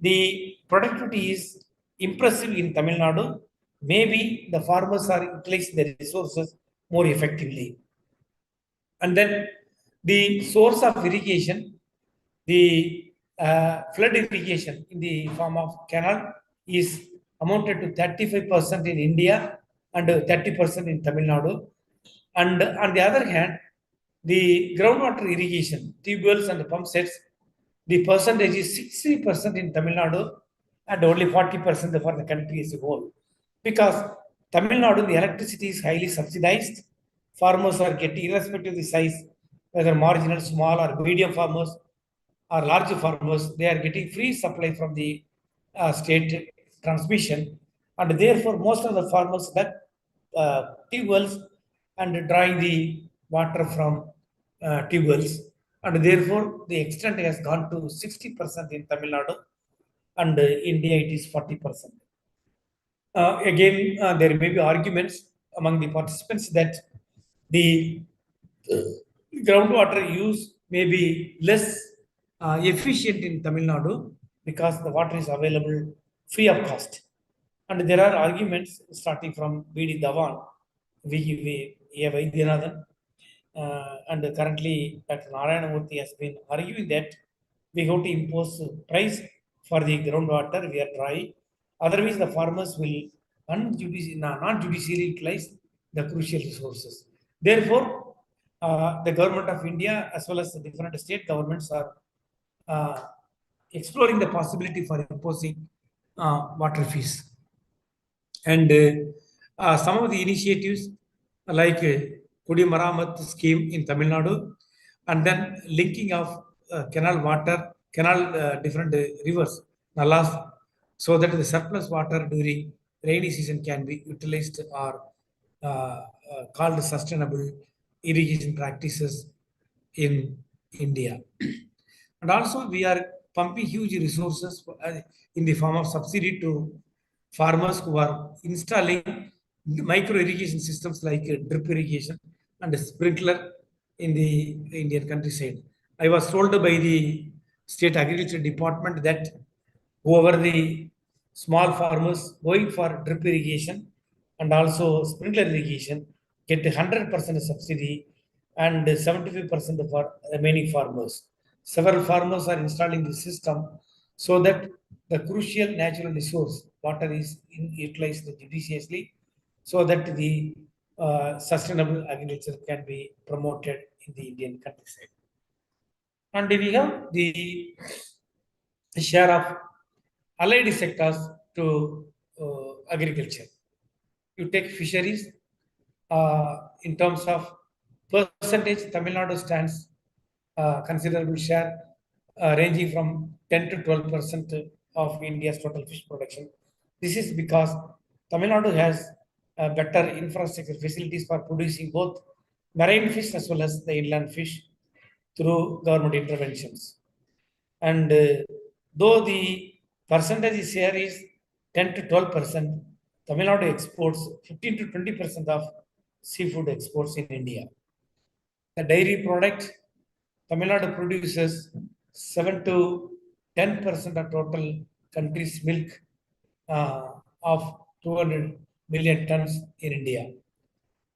the productivity is impressive in Tamil Nadu. Maybe the farmers are utilizing the resources more effectively. And then the source of irrigation, the flood irrigation in the form of canal is amounted to 35% in India and 30% in Tamil Nadu. And on the other hand, the groundwater irrigation, tube wells and pump sets, the percentage is 60% in Tamil Nadu and only 40% for the country as a whole. Because Tamil Nadu, the electricity is highly subsidized. Farmers are getting, irrespective of the size, whether marginal, small, or medium farmers, or large farmers, they are getting free supply from the state transmission, and therefore most of the farmers dug tube wells and drawing the water from tube wells, and therefore the extent has gone to 60% in Tamil Nadu, and India it is 40%. Again, there may be arguments among the participants that the groundwater use may be less efficient in Tamil Nadu because the water is available free of cost. And there are arguments starting from B.D. Dhawan, A. Vaidyanathan, and currently Dr. Narayanamurthy has been arguing that we have to impose price for the groundwater, we are dry. Otherwise, the farmers will non-judicially utilize the crucial resources. Therefore, the government of India as well as the different state governments are uh, exploring the possibility for imposing water fees. And some of the initiatives like Kudimaramat scheme in Tamil Nadu, and then linking of canal water, different rivers, nalas, so that the surplus water during rainy season can be utilized or called sustainable irrigation practices in India. And also, we are pumping huge resources in the form of subsidy to farmers who are installing micro irrigation systems like drip irrigation and sprinkler in the Indian countryside. I was told by the state agriculture department that whoever the small farmers going for drip irrigation and also sprinkler irrigation get 100% subsidy and 75% for remaining farmers. Several farmers are installing the system so that the crucial natural resource, water, is utilized judiciously so that the sustainable agriculture can be promoted in the Indian countryside. And we have the share of allied sectors to agriculture. You take fisheries in terms of percentage, Tamil Nadu stands considerable share ranging from 10 to 12% of India's total fish production. This is because Tamil Nadu has better infrastructure facilities for producing both marine fish as well as the inland fish through government interventions. And though the percentage share is 10 to 12%, Tamil Nadu exports 15 to 20% of seafood exports in India. The dairy product, Tamil Nadu produces 7 to 10% of total country's milk of 200 million tons in India.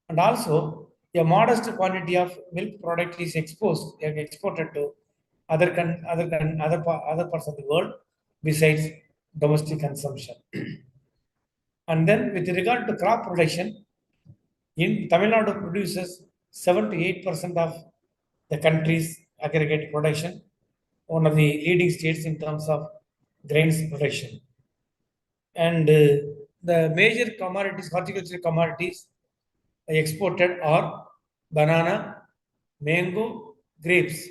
And also, a modest quantity of milk product is exported to other parts of the world besides domestic consumption. And then, with regard to crop production, in Tamil Nadu produces 7 to 8% of the country's aggregate production, one of the leading states in terms of grains production. And the major commodities, horticultural commodities exported are banana, mango, grapes.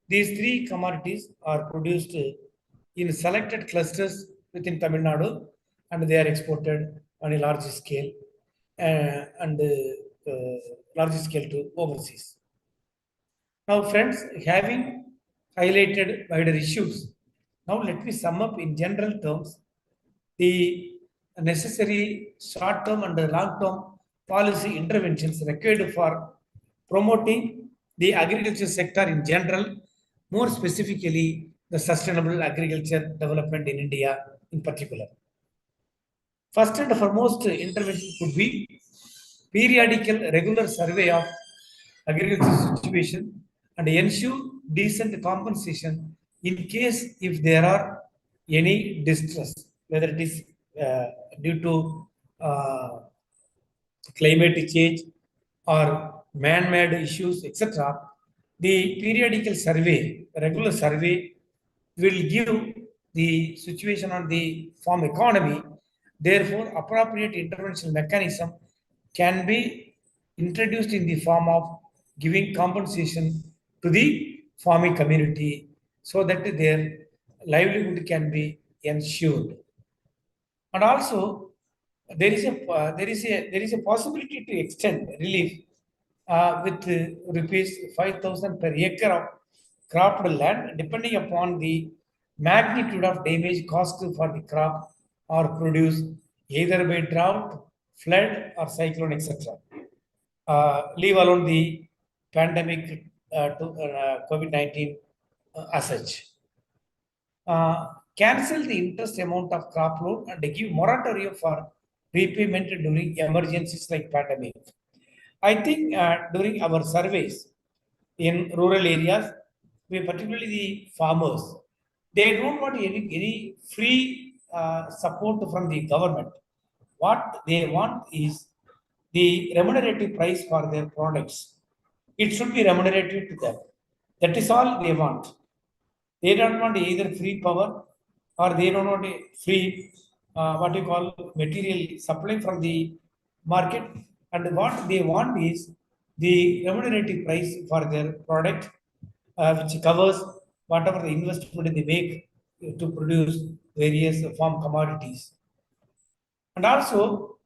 These three commodities are produced in selected clusters within Tamil Nadu, and they are exported on a large scale large scale to overseas. Now, friends, having highlighted wider issues, now let me sum up in general terms the necessary short-term and long-term policy interventions required for promoting the agriculture sector in general, more specifically the sustainable agriculture development in India in particular. First and foremost intervention could be periodical regular survey of agriculture situation and ensure decent compensation in case if there are any distress, whether it is due to climate change or man-made issues, etc. The periodical survey, regular survey, will give the situation on the farm economy. Therefore, appropriate intervention mechanism can be introduced in the form of giving compensation to the farming community so that their livelihood can be ensured. And also, there is a possibility to extend relief with rupees 5,000 per acre of cropped land, depending upon the magnitude of damage caused for the crop or produce either by drought, flood, or cyclone, etc. Leave alone the pandemic to COVID-19 as such. Cancel the interest amount of crop loan and give moratorium for repayment during emergencies like pandemic. I think during our surveys in rural areas, particularly the farmers, they don't want any free support from the government. What they want is the remunerative price for their products. It should be remunerated to them. That is all they want. They don't want either free power or they don't want a free, what you call, material supply from the market. And what they want is the remunerative price for their product, which covers whatever the investment they make to produce various farm commodities. And also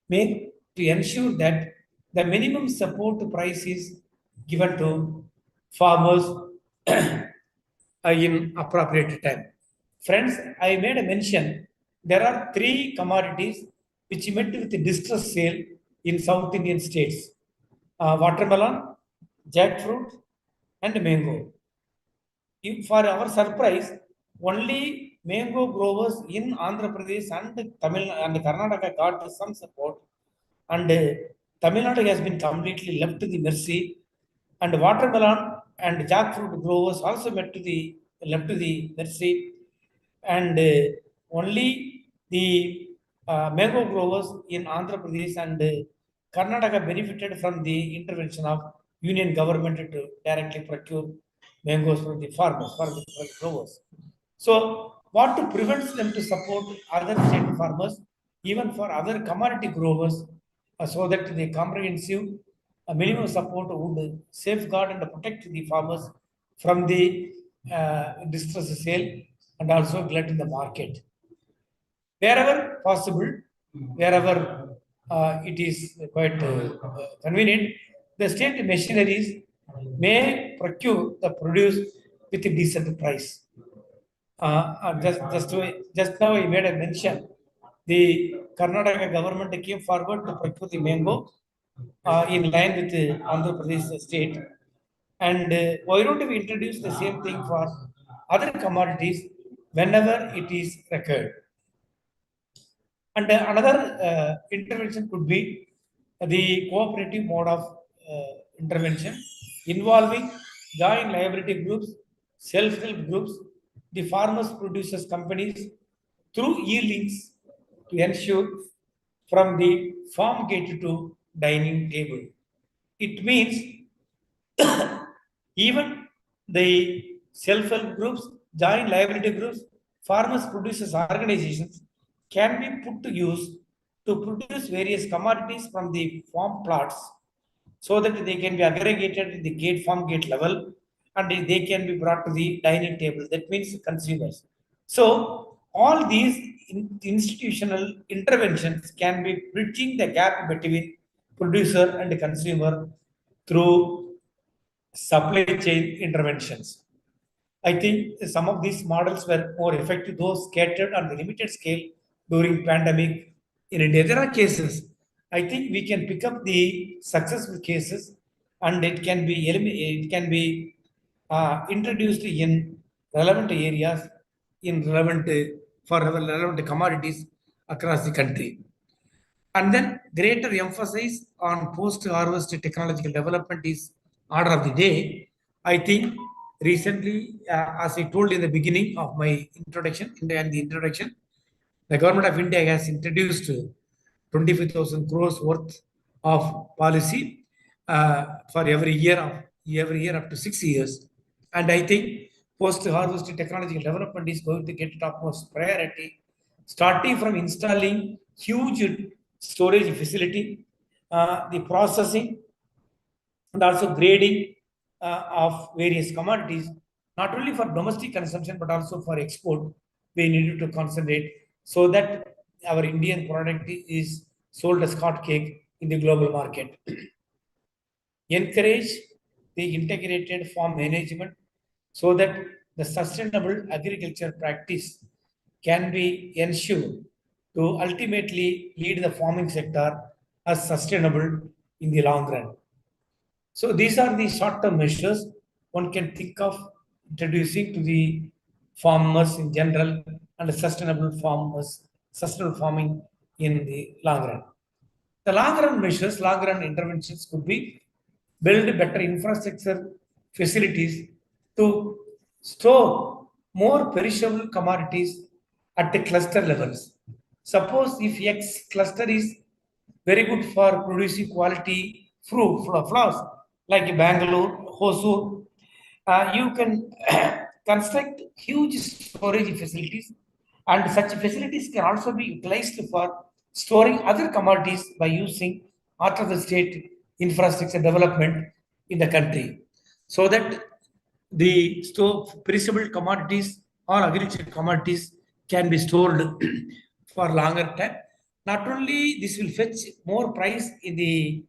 make to ensure that the minimum support price is given to farmers in appropriate time. Friends, I made a mention. There are three commodities which met with distress sale in South Indian states: watermelon, jackfruit, and mango. For our surprise, only mango growers in Andhra Pradesh and Tamil and Karnataka got some support, and Tamil Nadu has been completely left to the mercy. And watermelon and jackfruit growers also left to the mercy, and only the mango growers in Andhra Pradesh and Karnataka benefited from the intervention of union government to directly procure mangoes from the farmers, for the growers. So, what to prevent them to support other state farmers, even for other commodity growers, so that the comprehensive minimum support would safeguard and protect the farmers from the distress sale and also glut in the market. Wherever possible, wherever it is quite convenient, the state machineries may procure the produce with a decent price. Just now I made a mention. The Karnataka government came forward to procure the mango in line with the Andhra Pradesh state. And why don't we introduce the same thing for other commodities whenever it is required? And another intervention could be the cooperative mode of intervention involving joint liability groups, self-help groups, the farmers producers companies through e-links to ensure from the farm gate to dining table. It means even the self-help groups, joint liability groups, farmers producers organizations can be put to use to produce various commodities from the farm plots so that they can be aggregated in the farm gate level and they can be brought to the dining table. That means consumers. So all these institutional interventions can be bridging the gap between producer and consumer through supply chain interventions. I think some of these models were more effective, those scattered on the limited scale during pandemic in India. There are cases. I think we can pick up the successful cases, and it can be introduced in relevant areas, in relevant for relevant commodities across the country. And then greater emphasis on post-harvest technological development is order of the day. I think recently, as I told in the beginning of my introduction, the government of India has introduced 25,000 crores worth of policy for every year up to 6 years. And I think post-harvest technological development is going to get topmost priority, starting from installing huge storage facility, the processing, and also grading of various commodities, not only for domestic consumption but also for export. We need to concentrate so that our Indian product is sold as hot cake in the global market. Encourage the integrated farm management so that the sustainable agriculture practice can be ensured to ultimately lead the farming sector as sustainable in the long run. So these are the short-term measures one can think of introducing to the farmers in general and sustainable farming in the long run. The long run measures, long run interventions could be build better infrastructure facilities to store more perishable commodities at the cluster levels. Suppose if X cluster is very good for producing quality flowers like Bangalore, Hosur, you can construct huge storage facilities, and such facilities can also be utilized for storing other commodities by using out of the state infrastructure development in the country, so that the store perishable commodities or agricultural commodities can be stored for longer time. Not only this will fetch more price in the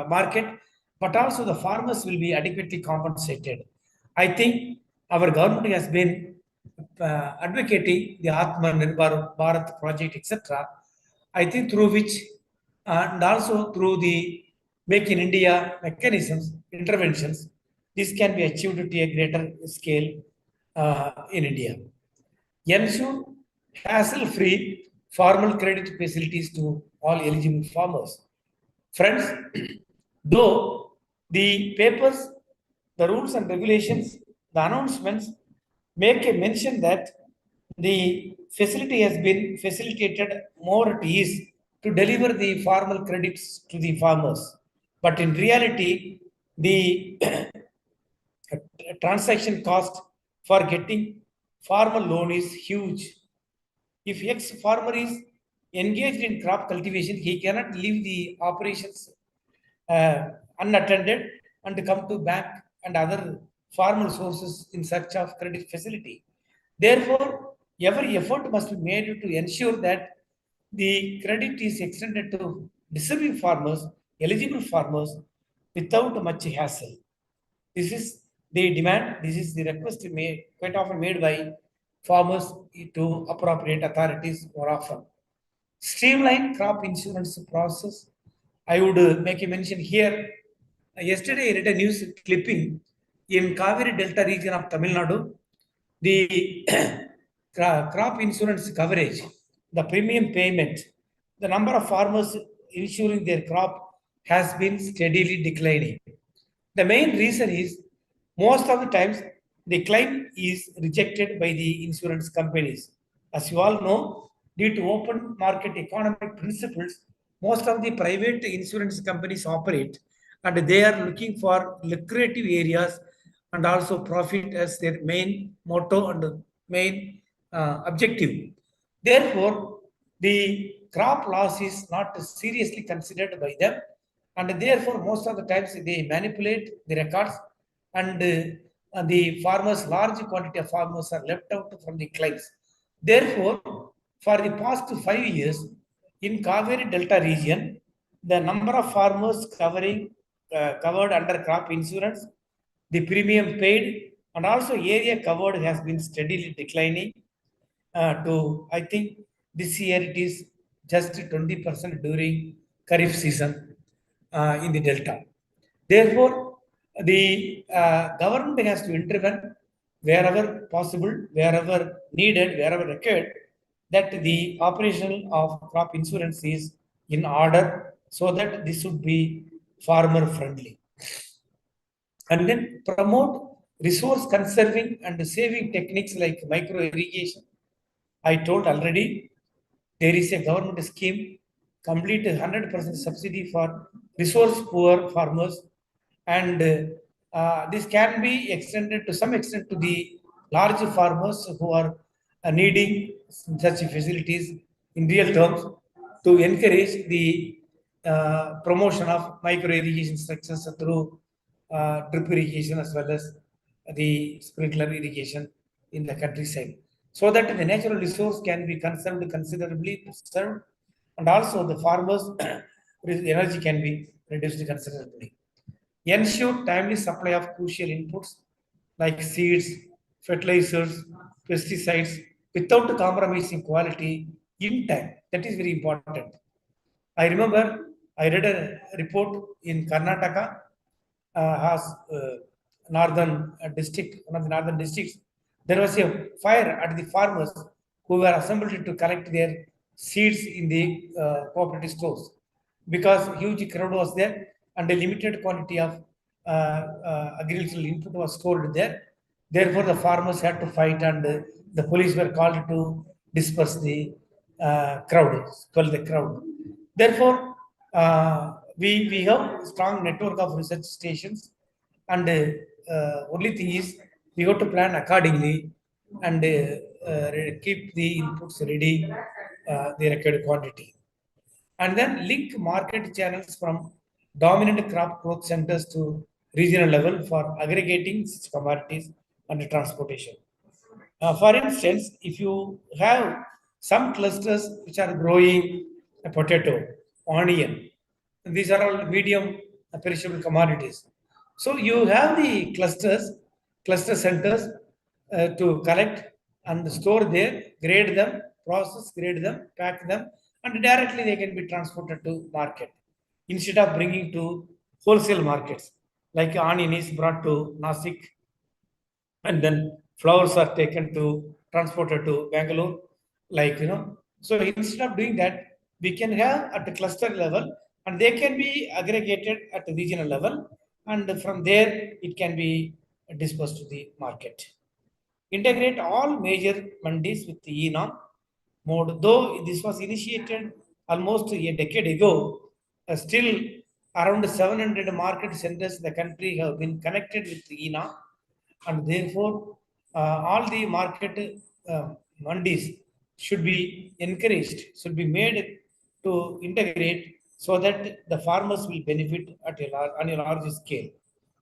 market, but also the farmers will be adequately compensated. I think our government has been advocating the Atmanirbhar Bharat project, etc. I think through which, and also through the Make in India mechanisms, interventions, this can be achieved to a greater scale in India. Ensure hassle-free formal credit facilities to all eligible farmers. Friends, though the papers, the rules and regulations, the announcements make a mention that the facility has been facilitated more at ease to deliver the formal credits to the farmers. But in reality, the transaction cost for getting farmer loan is huge. If X farmer is engaged in crop cultivation, he cannot leave the operations unattended and come to bank and other formal sources in search of credit facility. Therefore, every effort must be made to ensure that the credit is extended to deserving farmers, eligible farmers, without much hassle. This is the demand, this is the request made, quite often made by farmers to appropriate authorities more often. Streamline crop insurance process. I would make a mention here. Yesterday, I read a news clipping in Kaveri Delta region of Tamil Nadu. The crop insurance coverage, the premium payment, the number of farmers insuring their crop has been steadily declining. The main reason is most of the times the claim is rejected by the insurance companies. As you all know, due to open market economic principles, most of the private insurance companies operate and they are looking for lucrative areas and also profit as their main motto and main objective. Therefore, the crop loss is not seriously considered by them, and therefore, most of the times they manipulate the records, and the farmers, large quantity of farmers are left out from the claims. Therefore, for the past 5 years, in Kaveri Delta region, the number of farmers covered under crop insurance, the premium paid, and also area covered has been steadily declining to, I think, this year it is just 20% during Kharif season in the Delta. Therefore, the government has to intervene wherever possible, wherever needed, wherever required, that the operation of crop insurance is in order, so that this should be farmer friendly. And then promote resource conserving and saving techniques like micro irrigation. I told already, there is a government scheme, complete 100% subsidy for resource poor farmers, and this can be extended to some extent to the large farmers who are needing such facilities in real terms, to encourage the promotion of micro irrigation structures through drip irrigation as well as the sprinkler irrigation in the countryside, so that the natural resource can be conserved considerably, preserved, and also the farmers' energy can be reduced considerably. Ensure timely supply of crucial inputs like seeds, fertilizers, pesticides without compromising quality in time. That is very important. I remember I read a report in Karnataka. has northern district, one of the northern districts. There was a fire at the farmers who were assembled to collect their seeds in the cooperative stores because huge crowd was there and a limited quantity of agricultural input was stored there. Therefore, the farmers had to fight, and the police were called to disperse the crowd, quell the crowd. Therefore, we have strong network of research stations, and only thing is we have to plan accordingly and keep the inputs ready, the required quantity, and then link market channels from dominant crop growth centers to regional level for aggregating such commodities and transportation. For instance, if you have some clusters which are growing a potato, onion, these are all medium perishable commodities. So you have the cluster centers to collect and store there, grade them, process, grade them, pack them, and directly they can be transported to market instead of bringing to wholesale markets. Like onion is brought to Nasik, and then flowers are taken to transported to Bangalore, like So instead of doing that, we can have at the cluster level, and they can be aggregated at the regional level, and from there it can be dispersed to the market. Integrate all major mandis with the ENOM mode. Though this was initiated almost a decade ago, still around 700 market centers in the country have been connected with the ENOM, and therefore all the market mandis should be encouraged, should be made to integrate so that the farmers will benefit on a large scale.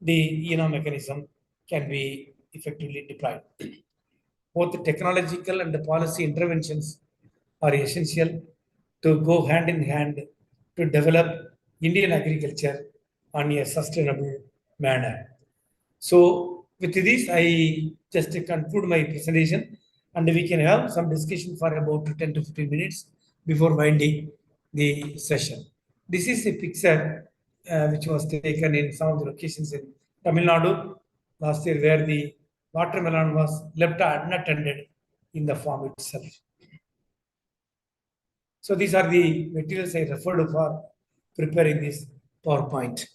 The mechanism can be effectively deployed. Both technological and the policy interventions are essential to go hand in hand to develop Indian agriculture on a sustainable manner. So with this, I just conclude my presentation, and we can have some discussion for about 10 to 15 minutes before winding the session. This is a picture which was taken in some of the locations in Tamil Nadu last year, where the watermelon was left unattended in the farm itself. So these are the materials I referred to for preparing this PowerPoint.